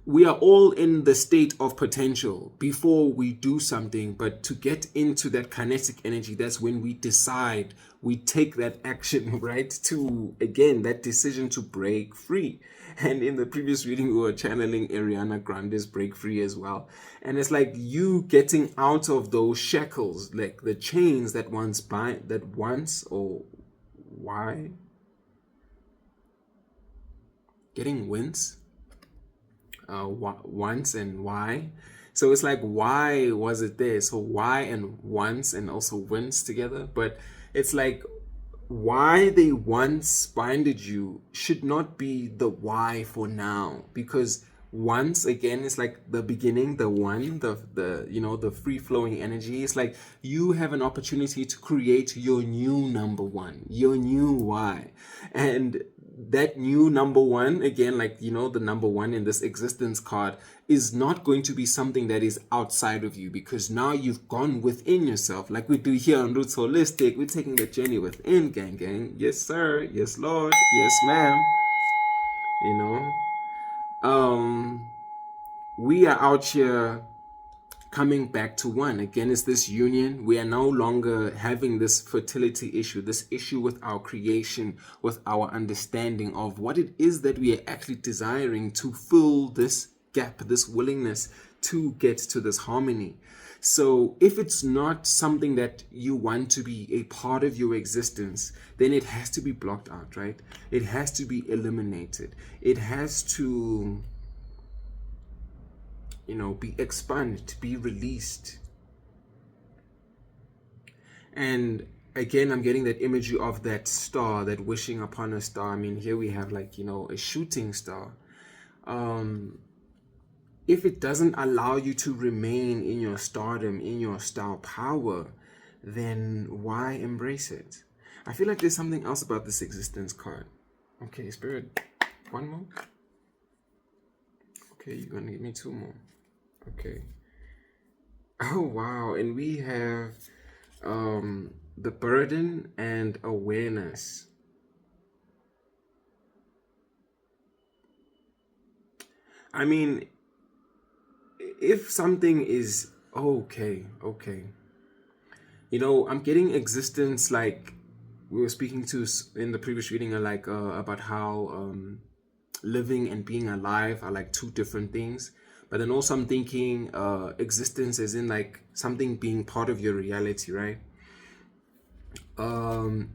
Speaker 3: We are all in the state of potential before we do something, but to get into that kinetic energy, that's when we decide, we take that action, right? To, again, that decision to break free. And in the previous reading, we were channeling Ariana Grande's Break Free as well. And it's like you getting out of those shackles, like the chains that once getting wins. Once and why. So it's like, why was it there? So why and once and also wins together. But it's like, why they once binded you should not be the why for now. Because once again is like the beginning, the one, the the free flowing energy. It's like you have an opportunity to create your new number one, your new why. And that new number one, again, like the number one in this existence card, is not going to be something that is outside of you, because now you've gone within yourself, like we do here on Roots Holistic. We're taking the journey within, gang. Yes sir, yes lord, yes ma'am. you know we are out here coming back to one. Again, it's this union. We are no longer having this fertility issue, this issue with our creation, with our understanding of what it is that we are actually desiring to fill this gap, this willingness to get to this harmony. So if it's not something that you want to be a part of your existence, then it has to be blocked out, right? It has to be eliminated. It has to be expanded, be released. And again, I'm getting that imagery of that star, that wishing upon a star. I mean, here we have like, a shooting star. If it doesn't allow you to remain in your stardom, in your star power, then why embrace it? I feel like there's something else about this existence card. Okay, Spirit, one more. Okay, you're gonna give me two more. Okay. Oh wow, and we have the burden and awareness. I mean, if something is okay, I'm getting existence, like we were speaking to in the previous reading, like about how living and being alive are like two different things. But then also I'm thinking existence as in like something being part of your reality, right? Oh,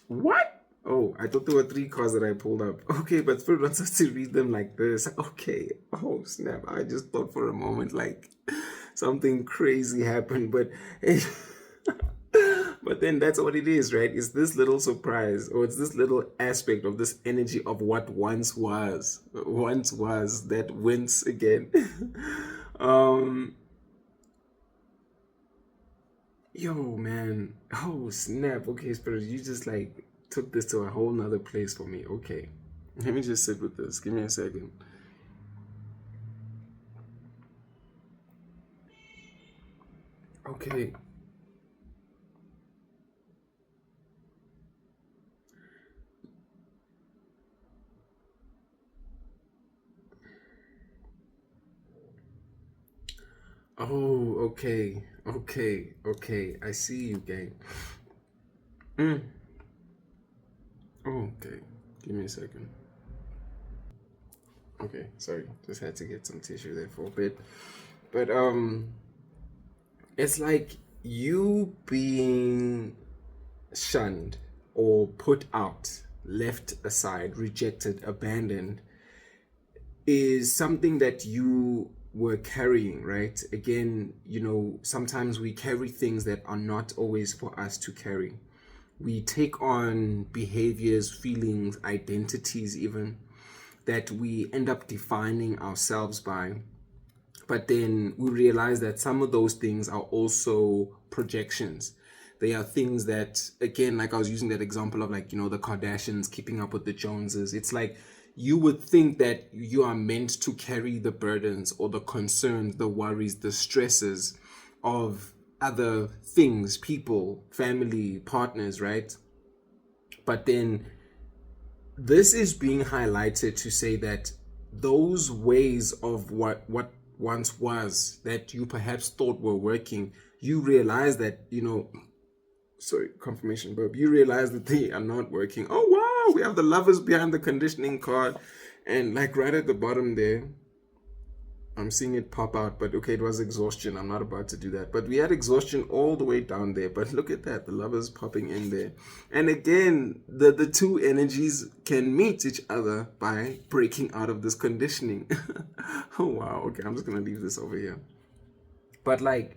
Speaker 3: what? Oh, I thought there were three cards that I pulled up. Okay, but Spirit wants us to read them like this. Okay. Oh, snap. I just thought for a moment like something crazy happened, but but then that's what it is, right? It's this little surprise, or it's this little aspect of this energy of what once was that wins again. Yo, man. Oh, snap. Okay, Spirit, you just like took this to a whole nother place for me. Okay. Let me just sit with this. Give me a second. Okay. Oh, okay. I see you, gang. Okay. Give me a second. Okay, sorry. Just had to get some tissue there for a bit. But it's like you being shunned or put out, left aside, rejected, abandoned is something that you were carrying, right? Again, sometimes we carry things that are not always for us to carry. We take on behaviors, feelings, identities even, that we end up defining ourselves by. But then we realize that some of those things are also projections. They are things that, again, like I was using that example of like, the Kardashians keeping up with the Joneses. It's like you would think that you are meant to carry the burdens or the concerns, the worries, the stresses of other things, people, family, partners, right? But then this is being highlighted to say that those ways of what once was that you perhaps thought were working, you realize that, confirmation, but you realize that they are not working. Oh, wow. We have the lovers behind the conditioning card. And like right at the bottom there, I'm seeing it pop out, but okay, it was exhaustion. I'm not about to do that. But we had exhaustion all the way down there. But look at that, the lovers popping in there. And again, the two energies can meet each other by breaking out of this conditioning. Oh, wow. Okay, I'm just going to leave this over here. But like,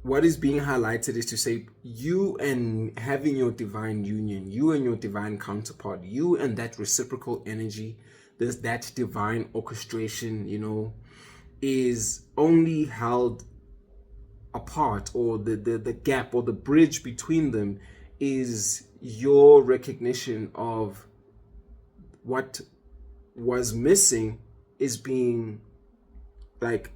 Speaker 3: what is being highlighted is to say you and having your divine union, you and your divine counterpart, you and that reciprocal energy, there's that divine orchestration, is only held apart, or the gap or the bridge between them is your recognition of what was missing is being like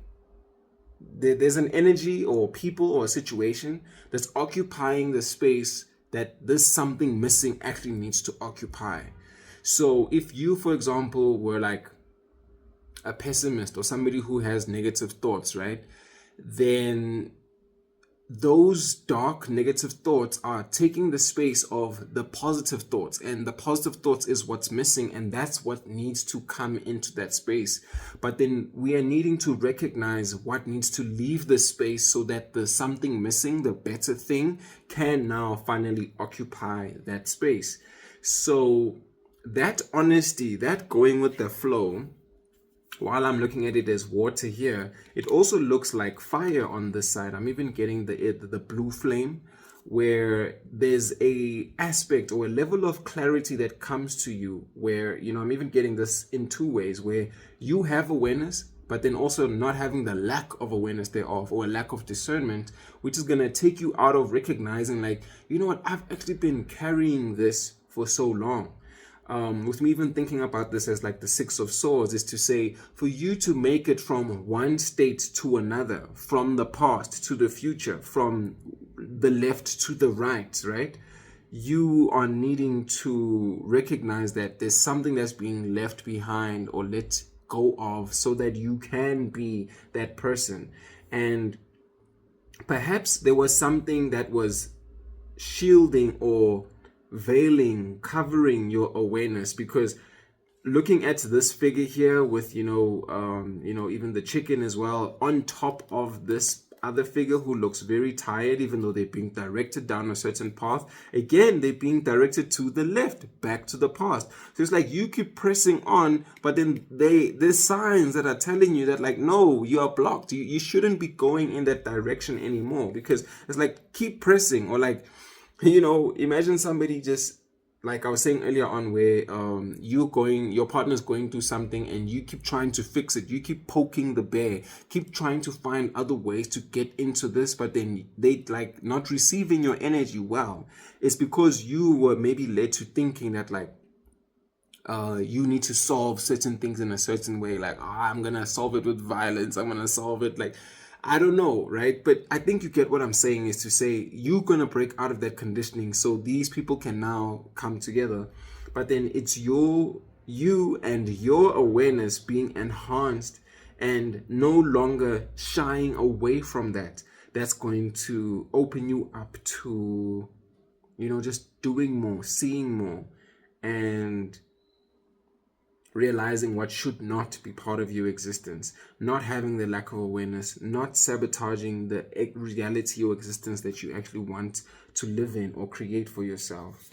Speaker 3: there's an energy or people or a situation that's occupying the space that this something missing actually needs to occupy. So if you, for example, were like a pessimist or somebody who has negative thoughts, right, then those dark negative thoughts are taking the space of the positive thoughts, and the positive thoughts is what's missing, and that's what needs to come into that space. But then we are needing to recognize what needs to leave the space so that the something missing, the better thing, can now finally occupy that space. So that honesty, that going with the flow, while I'm looking at it as water here, it also looks like fire on this side. I'm even getting the blue flame, where there's a aspect or a level of clarity that comes to you where, I'm even getting this in two ways, where you have awareness, but then also not having the lack of awareness thereof, or a lack of discernment, which is going to take you out of recognizing, like, you know what, I've actually been carrying this for so long. With me even thinking about this as like the Six of Swords, is to say, for you to make it from one state to another, from the past to the future, from the left to the right, you are needing to recognize that there's something that's being left behind or let go of, so that you can be that person. And perhaps there was something that was shielding or veiling, covering your awareness, because looking at this figure here with even the chicken as well, on top of this other figure who looks very tired, even though they're being directed down a certain path. Again, they're being directed to the left, back to the past. So it's like you keep pressing on, but then there's signs that are telling you that, like, no, you are blocked. You shouldn't be going in that direction anymore, because it's like, keep pressing. Or like, imagine somebody just, like I was saying earlier on, where your partner's going through something and you keep trying to fix it. You keep poking the bear, keep trying to find other ways to get into this, but then they like not receiving your energy well. It's because you were maybe led to thinking that, like, you need to solve certain things in a certain way. Like, I'm going to solve it with violence. I'm going to solve it like, I don't know, right? But I think you get what I'm saying, is to say you're going to break out of that conditioning so these people can now come together. But then it's you and your awareness being enhanced and no longer shying away from that. That's going to open you up to, just doing more, seeing more, and realizing what should not be part of your existence, not having the lack of awareness, not sabotaging the reality or existence that you actually want to live in or create for yourself.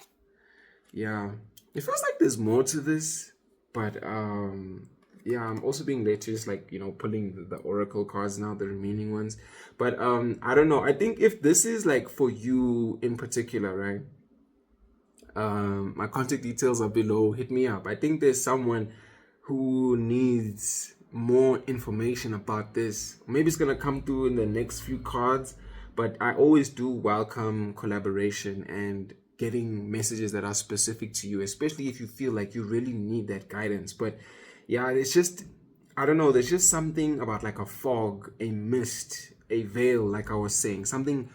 Speaker 3: Yeah, it feels like there's more to this, but I'm also being led to just like, pulling the oracle cards now, the remaining ones. But I don't know. I think if this is like for you in particular, right? My contact details are below. Hit me up. I think there's someone who needs more information about this. Maybe it's gonna come through in the next few cards, but I always do welcome collaboration and getting messages that are specific to you, especially if you feel like you really need that guidance. But yeah, it's just, I don't know, there's just something about like a fog, a mist, a veil, like I was saying, something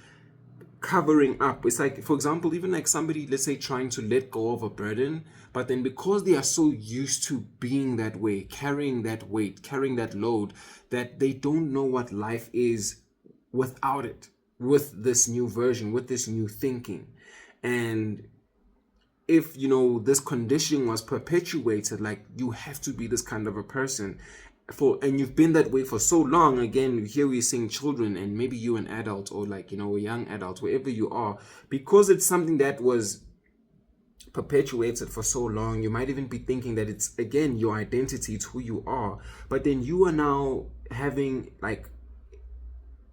Speaker 3: covering up. It's like, for example, even like somebody, let's say, trying to let go of a burden, but then because they are so used to being that way, carrying that weight, carrying that load, that they don't know what life is without it, with this new version, with this new thinking. And if this condition was perpetuated, like you have to be this kind of a person, and you've been that way for so long. Again, here we're seeing children, and maybe you an adult, or like a young adult, wherever you are, because it's something that was perpetuated for so long. You might even be thinking that it's, again, your identity, it's who you are, but then you are now having like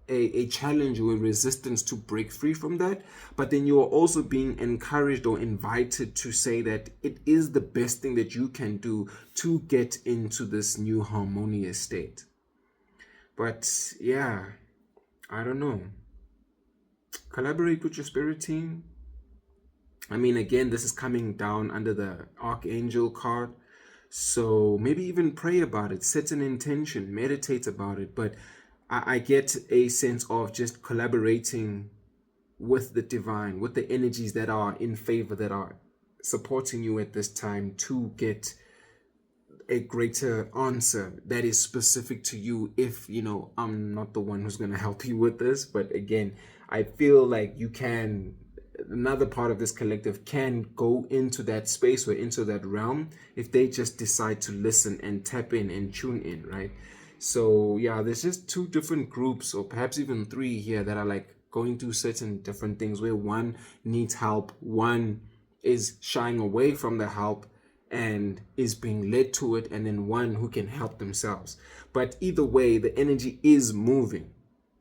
Speaker 3: a challenge or a resistance to break free from that, but then you are also being encouraged or invited to say that it is the best thing that you can do to get into this new harmonious state. But yeah, I don't know. Collaborate with your spirit team. I mean, again, this is coming down under the Archangel card. So maybe even pray about it, set an intention, meditate about it. But I get a sense of just collaborating with the divine, with the energies that are in favor, that are supporting you at this time to get a greater answer that is specific to you. If I'm not the one who's going to help you with this, but again, I feel like you can, another part of this collective can go into that space or into that realm if they just decide to listen and tap in and tune in, right? So yeah, there's just two different groups, or perhaps even three here, that are like going through certain different things, where one needs help, one is shying away from the help and is being led to it, and then one who can help themselves. But either way, the energy is moving.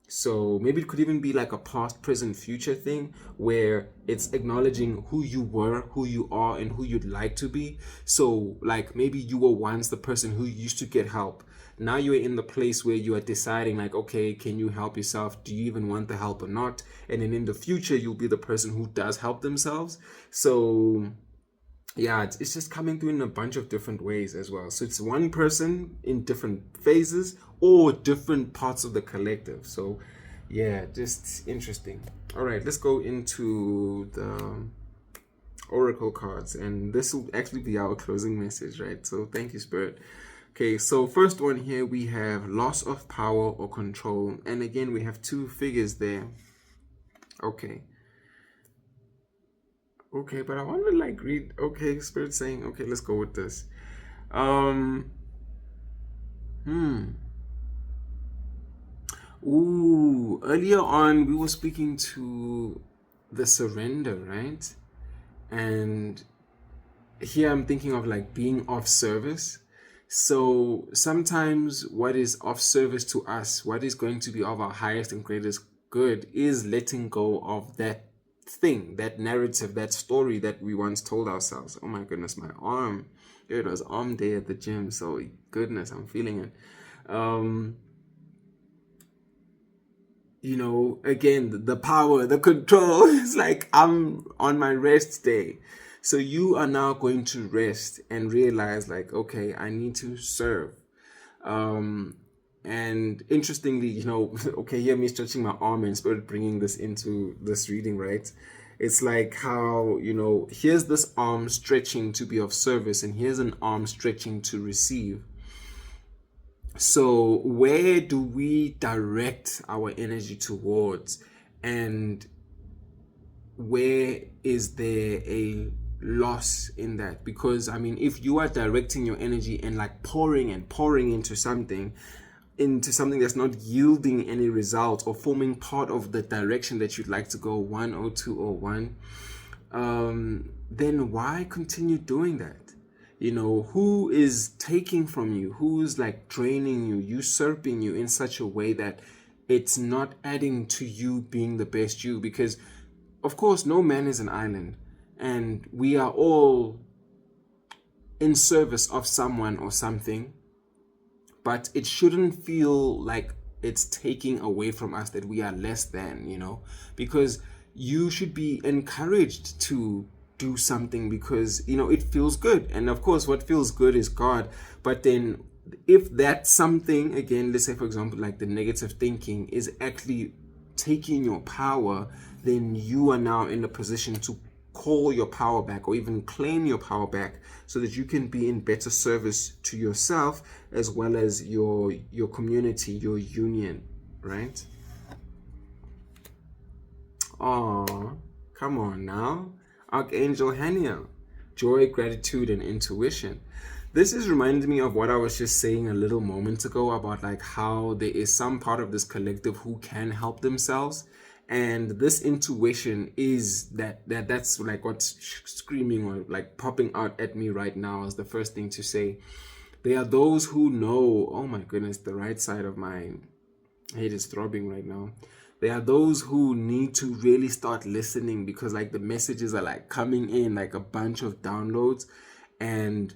Speaker 3: So maybe it could even be like a past, present, future thing, where it's acknowledging who you were, who you are, and who you'd like to be. So like maybe you were once the person who used to get help. Now you're in the place where you are deciding like, okay, can you help yourself? Do you even want the help or not? And then in the future, you'll be the person who does help themselves. So yeah, it's just coming through in a bunch of different ways as well. So it's one person in different phases or different parts of the collective. So yeah, just interesting. All right, let's go into the oracle cards, and this will actually be our closing message, right? So thank you, Spirit. Okay, so first one here, we have loss of power or control, and again we have two figures there. Okay, but I want to like read. Okay, Spirit saying, okay, let's go with this. Ooh, earlier on we were speaking to the surrender, right? And here I'm thinking of like being of service. So sometimes what is of service to us, what is going to be of our highest and greatest good, is letting go of that thing, that narrative, that story that we once told ourselves. Oh my goodness, my arm. It was arm day at the gym, so goodness, I'm feeling it. Again, the power, the control. It's like I'm on my rest day. So you are now going to rest and realize like, okay, I need to serve. And interestingly, okay, hear me stretching my arm and Spirit bringing this into this reading, right? It's like how, here's this arm stretching to be of service, and here's an arm stretching to receive. So where do we direct our energy towards, and where is there a loss in that? Because I mean, if you are directing your energy and like pouring into something that's not yielding any result or forming part of the direction that you'd like to go, 1 or 2 or 1, then why continue doing that? Who is taking from you? Who's like draining you, usurping you in such a way that it's not adding to you being the best you? Because of course, no man is an island, and we are all in service of someone or something, but it shouldn't feel like it's taking away from us, that we are less than, because you should be encouraged to do something because it feels good. And of course, what feels good is God. But then if that something, again, let's say for example like the negative thinking, is actually taking your power, then you are now in a position to call your power back, or even claim your power back, so that you can be in better service to yourself as well as your community, your union, right? Oh, come on now. Archangel Haniel, joy, gratitude, and intuition. This is reminding me of what I was just saying a little moment ago about like how there is some part of this collective who can help themselves, and this intuition is that's like what's screaming or like popping out at me right now as the first thing to say. There are those who know, oh my goodness, the right side of my head is throbbing right now. There are those who need to really start listening, because like the messages are like coming in like a bunch of downloads, and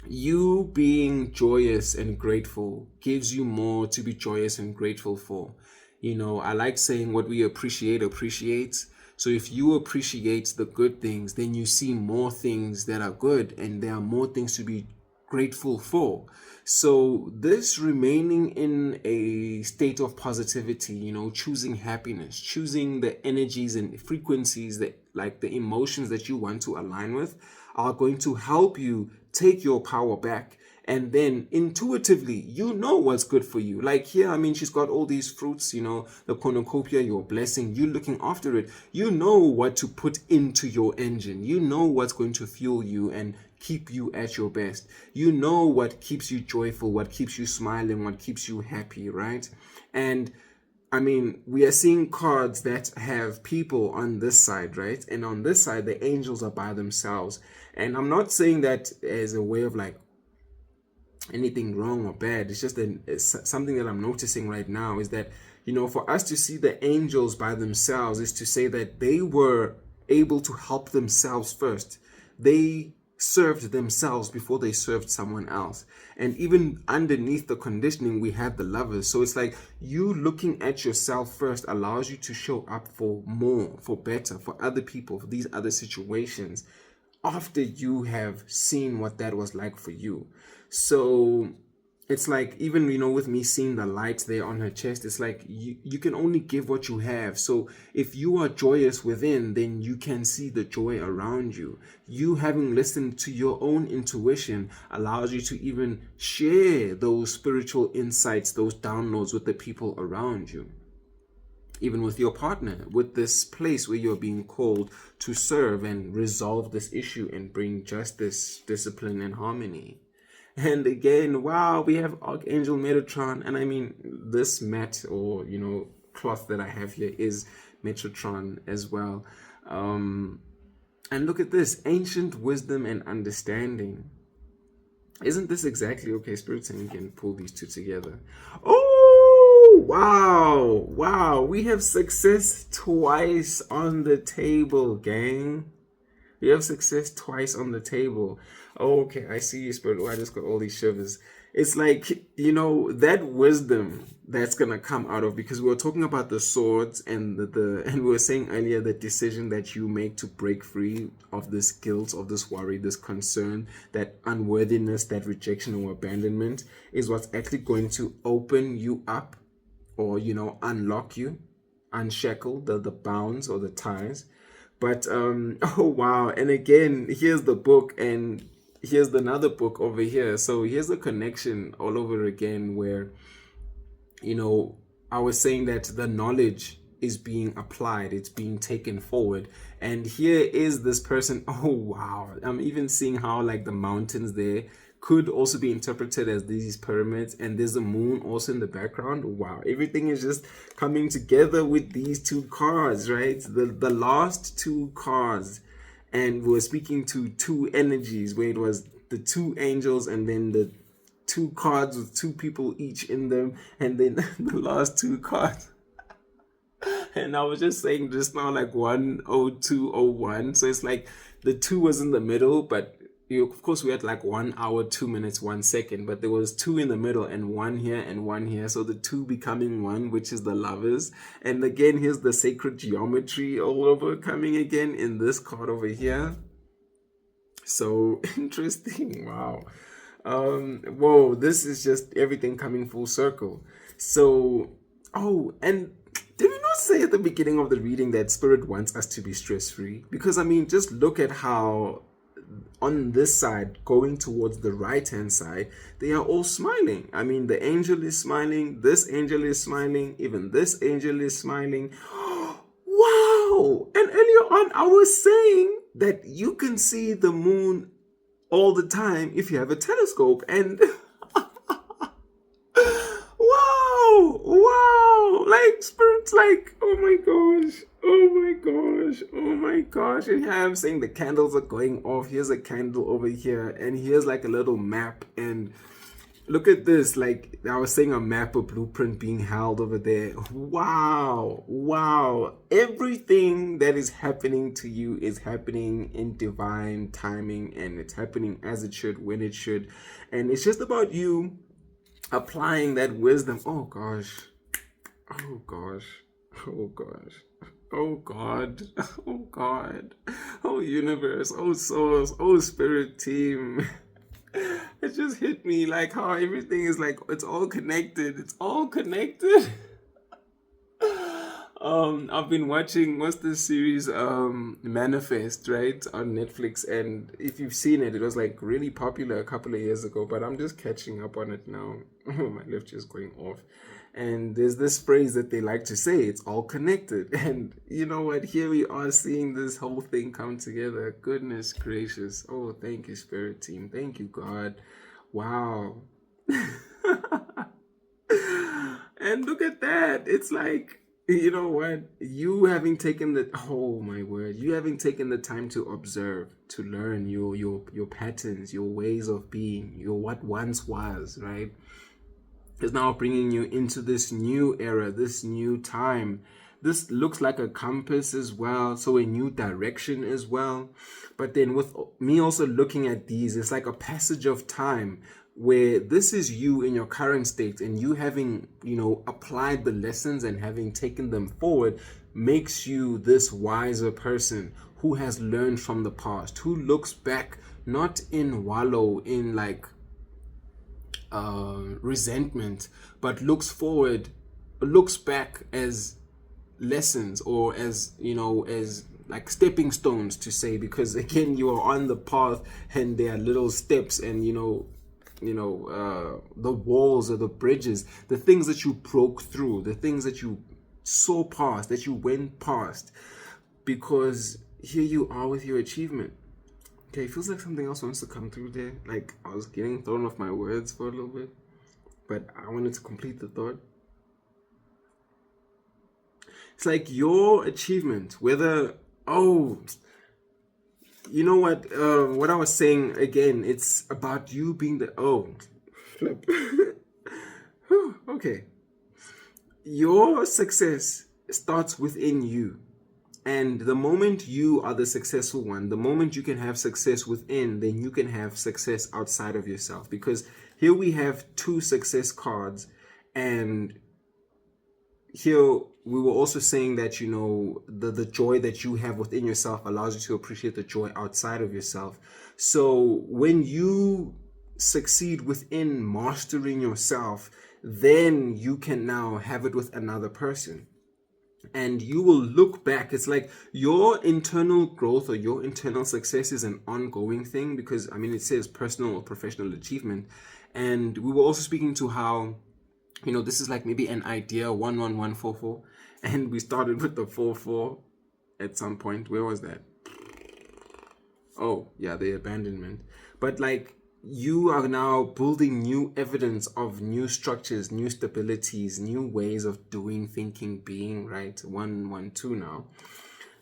Speaker 3: you being joyous and grateful gives you more to be joyous and grateful for. I like saying what we appreciate appreciates. So if you appreciate the good things, then you see more things that are good, and there are more things to be grateful for. So this remaining in a state of positivity, choosing happiness, choosing the energies and frequencies that, like the emotions that you want to align with, are going to help you take your power back. And then intuitively, what's good for you. Like here, she's got all these fruits, the cornucopia, your blessing, you looking after it. You know what to put into your engine. You know what's going to fuel you and keep you at your best. You know what keeps you joyful, what keeps you smiling, what keeps you happy, right? And we are seeing cards that have people on this side, right? And on this side, the angels are by themselves. And I'm not saying that as a way of like anything wrong or bad. It's just it's something that I'm noticing right now, is that, for us to see the angels by themselves is to say that they were able to help themselves first. They served themselves before they served someone else. And even underneath the conditioning, we have the lovers. So it's like you looking at yourself first allows you to show up for more, for better, for other people, for these other situations, after you have seen what that was like for you. So it's like, even, with me seeing the light there on her chest, it's like you can only give what you have. So if you are joyous within, then you can see the joy around you. You having listened to your own intuition allows you to even share those spiritual insights, those downloads with the people around you. Even with your partner, with this place where you're being called to serve and resolve this issue and bring justice, discipline, and harmony. And again, wow, we have Archangel Metatron. And this mat or, cloth that I have here is Metatron as well. And look at this, ancient wisdom and understanding. Isn't this exactly, okay, Spirit saying you can pull these two together. Oh, wow. We have success twice on the table, gang. We have success twice on the table. Okay, I see you, Spirit. Oh, I just got all these shivers. It's like, that wisdom that's going to come out of, because we were talking about the swords and and we were saying earlier, the decision that you make to break free of this guilt, of this worry, this concern, that unworthiness, that rejection or abandonment is what's actually going to open you up, or, unlock you, unshackle the bounds or the ties. But, oh, wow. And again, here's the book, and here's another book over here. So here's a connection all over again where, I was saying that the knowledge is being applied, it's being taken forward. And here is this person. Oh, wow. I'm even seeing how like the mountains there could also be interpreted as these pyramids, and there's a moon also in the background. Wow, everything is just coming together with these two cards, right? The last two cards, and we're speaking to two energies where it was the two angels and then the two cards with two people each in them, and then the last two cards. And I was just saying just now, like 10201, so it's like the two was in the middle, but of course we had like 1 hour 2 minutes 1 second, but there was two in the middle and one here and one here, so the two becoming one, which is the lovers. And again, here's the sacred geometry all over coming again in this card over here. So interesting. Wow. Whoa, this is just everything coming full circle. So, and did we not say at the beginning of the reading that Spirit wants us to be stress-free? Because just look at how on this side, going towards the right-hand side, they are all smiling. The angel is smiling, this angel is smiling, even this angel is smiling. Wow! And earlier on, I was saying that you can see the moon all the time if you have a telescope. And wow, like Spirit's like, oh my gosh. And here I'm saying the candles are going off. Here's a candle over here, and here's like a little map, and Look at this. Like I was saying, a map, a blueprint being held over there. Wow. Wow. Everything that is happening to you is happening in divine timing, and it's happening as it should, when it should. And it's just about you applying that wisdom. Oh gosh. Oh gosh. Oh gosh. Oh God. Oh God. Oh universe. Oh souls. Oh spirit team. It just hit me like how everything is like it's all connected. It's all connected. I've been watching what's this series Manifest, right, on Netflix, and if you've seen it, it was like really popular a couple of years ago, but I'm just catching up on it now. My lift just going off. And there's this phrase that they like to say, it's all connected. And you know what? Here we are seeing this whole thing come together. Goodness gracious. Oh, thank you, Spirit Team. Thank you, God. Wow. And look at that. It's like, you know what? You having taken the oh my word, you having taken the time to observe, to learn your patterns, your ways of being, your what once was, right? Is now bringing you into this new era, this new time. This looks like a compass as well, so a new direction as well. But then with me also looking at these, it's like a passage of time where this is you in your current state, and you having, applied the lessons and having taken them forward makes you this wiser person who has learned from the past, who looks back not in wallow in like resentment, but looks forward, looks back as lessons, or as as like stepping stones to say, because again you are on the path and there are little steps, and the walls or the bridges, the things that you broke through, the things that you saw past, that you went past, because here you are with your achievement. Okay, it feels like something else wants to come through there. Like I was getting thrown off my words for a little bit, but I wanted to complete the thought. It's like your achievement, whether, you know what I was saying again, it's about you being the, flip. Okay. Your success starts within you. And the moment you are the successful one, the moment you can have success within, then you can have success outside of yourself. Because here we have two success cards. And here we were also saying that, the joy that you have within yourself allows you to appreciate the joy outside of yourself. So when you succeed within mastering yourself, then you can now have it with another person. And you will look back. It's like your internal growth or your internal success is an ongoing thing, because it says personal or professional achievement. And we were also speaking to how, this is like maybe an idea 11144, and we started with the 44 at some point. Where was that? Oh yeah, the abandonment. But like, you are now building new evidence of new structures, new stabilities, new ways of doing, thinking, being, right? 112 now.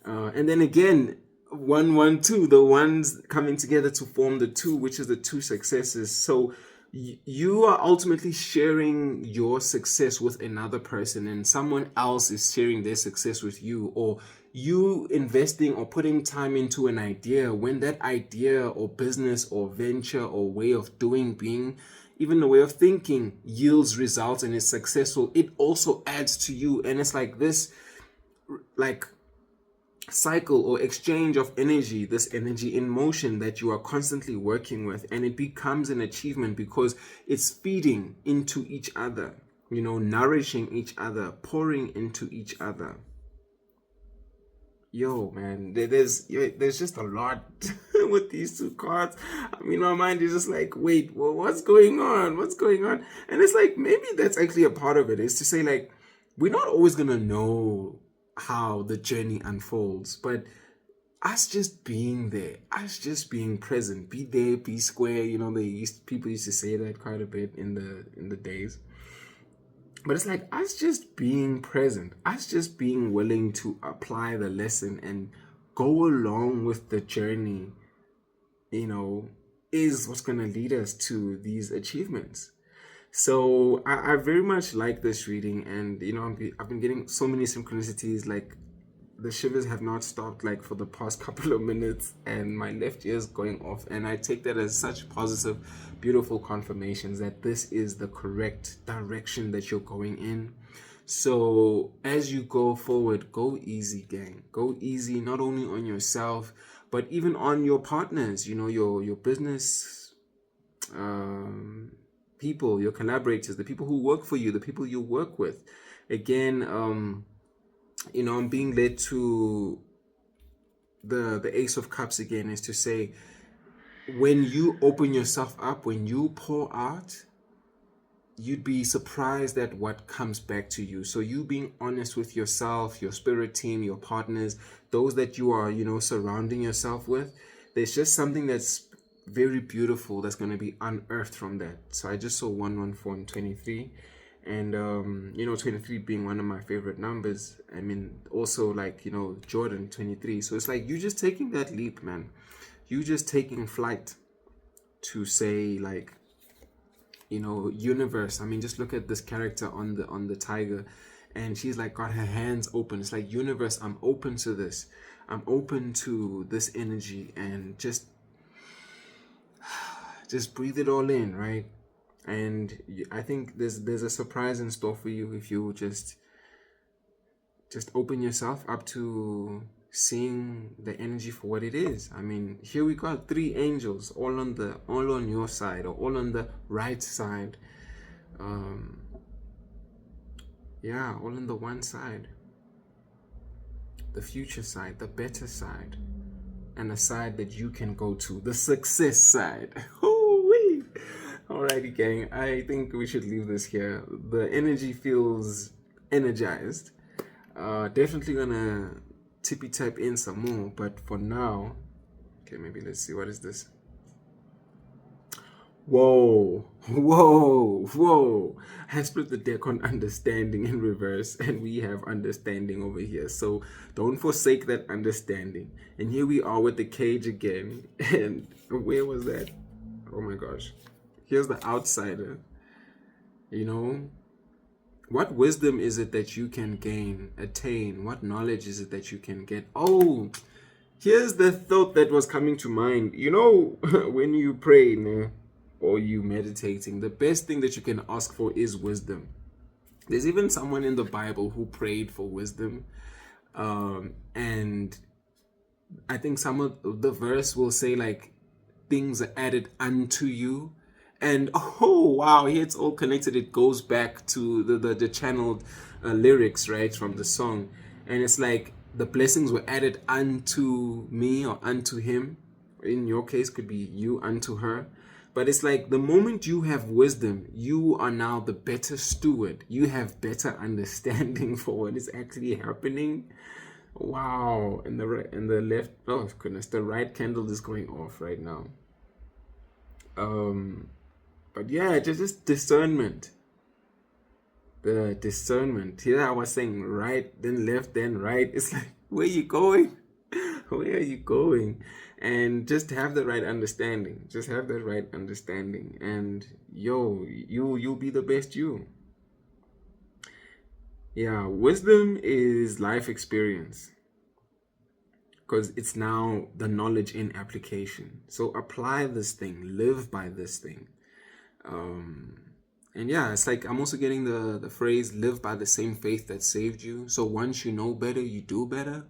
Speaker 3: And then again, 112, the ones coming together to form the two, which is the two successes. So you are ultimately sharing your success with another person, and someone else is sharing their success with you, or you investing or putting time into an idea. When that idea or business or venture or way of doing, being, even the way of thinking yields results and is successful, it also adds to you. And it's like this, like, cycle or exchange of energy, this energy in motion that you are constantly working with, and it becomes an achievement because it's feeding into each other, nourishing each other, pouring into each other. Yo, man, there's just a lot with these two cards. My mind is just like, wait, well, what's going on? What's going on? And it's like, maybe that's actually a part of it, is to say, like, we're not always gonna know how the journey unfolds, but us just being there, us just being present, be there, be square. People used to say that quite a bit in the days. But it's like us just being present, us just being willing to apply the lesson and go along with the journey, is what's going to lead us to these achievements. So I very much like this reading, and I've been getting so many synchronicities. Like the shivers have not stopped like for the past couple of minutes, and my left ear is going off, and I take that as such positive, beautiful confirmations that this is the correct direction that you're going in. So as you go forward, go easy, gang. Go easy, not only on yourself, but even on your partners, your business people, your collaborators, the people who work for you, the people you work with. Again, I'm being led to the Ace of Cups again, is to say, when you open yourself up, when you pour out, you'd be surprised at what comes back to you. So you being honest with yourself, your spirit team, your partners, those that you are, surrounding yourself with, there's just something that's very beautiful that's going to be unearthed from that. So I just saw 114 and 23, and 23 being one of my favorite numbers. I mean, also like Jordan 23. So it's like you just taking that leap, man. You just taking flight to say, like, universe. I mean, just look at this character on the tiger, and she's like got her hands open. It's like, universe, I'm open to this. I'm open to this energy, and just breathe it all in, right? And I think there's a surprise in store for you if you just open yourself up to seeing the energy for what it is. I mean, here we got 3 angels all on your side, or all on the right side. All on the one side, the future side, the better side, and a side that you can go to, the success side. Hoo-wee! Alrighty, gang, I think we should leave this here. The energy feels energized. Definitely gonna tippy type in some more, but for now, okay, maybe let's see, what is this? Whoa, I split the deck on understanding in reverse, and we have understanding over here, so don't forsake that understanding. And here we are with the cage again, and where was that? Oh my gosh, here's the outsider. What wisdom is it that you can attain? What knowledge is it that you can get? Oh, here's the thought that was coming to mind. When you pray, or you meditating, the best thing that you can ask for is wisdom. There's even someone in the Bible who prayed for wisdom. And I think some of the verse will say, like, things are added unto you. And oh wow, here it's all connected. It goes back to the channeled lyrics, right, from the song. And it's like, the blessings were added unto me, or unto him. In your case, could be you unto her. But it's like, the moment you have wisdom, you are now the better steward. You have better understanding for what is actually happening. Wow. And the left, oh goodness, the right candle is going off right now. But yeah, just discernment. The discernment. Here I was saying right, then left, then right. It's like, where you going? Where are you going? And just have the right understanding. Just have the right understanding. And you'll be the best you. Yeah, wisdom is life experience, because it's now the knowledge in application. So apply this thing, live by this thing. And yeah, it's like, I'm also getting the phrase, live by the same faith that saved you. So once you know better, you do better.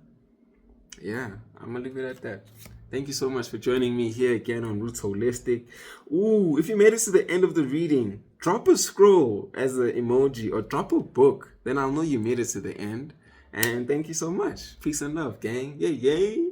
Speaker 3: Yeah, I'm gonna leave it at that. Thank you so much for joining me here again on Roots Holistic. Ooh, if you made it to the end of the reading, drop a scroll as an emoji, or drop a book. Then I'll know you made it to the end. And thank you so much. Peace and love, gang. Yay, yay.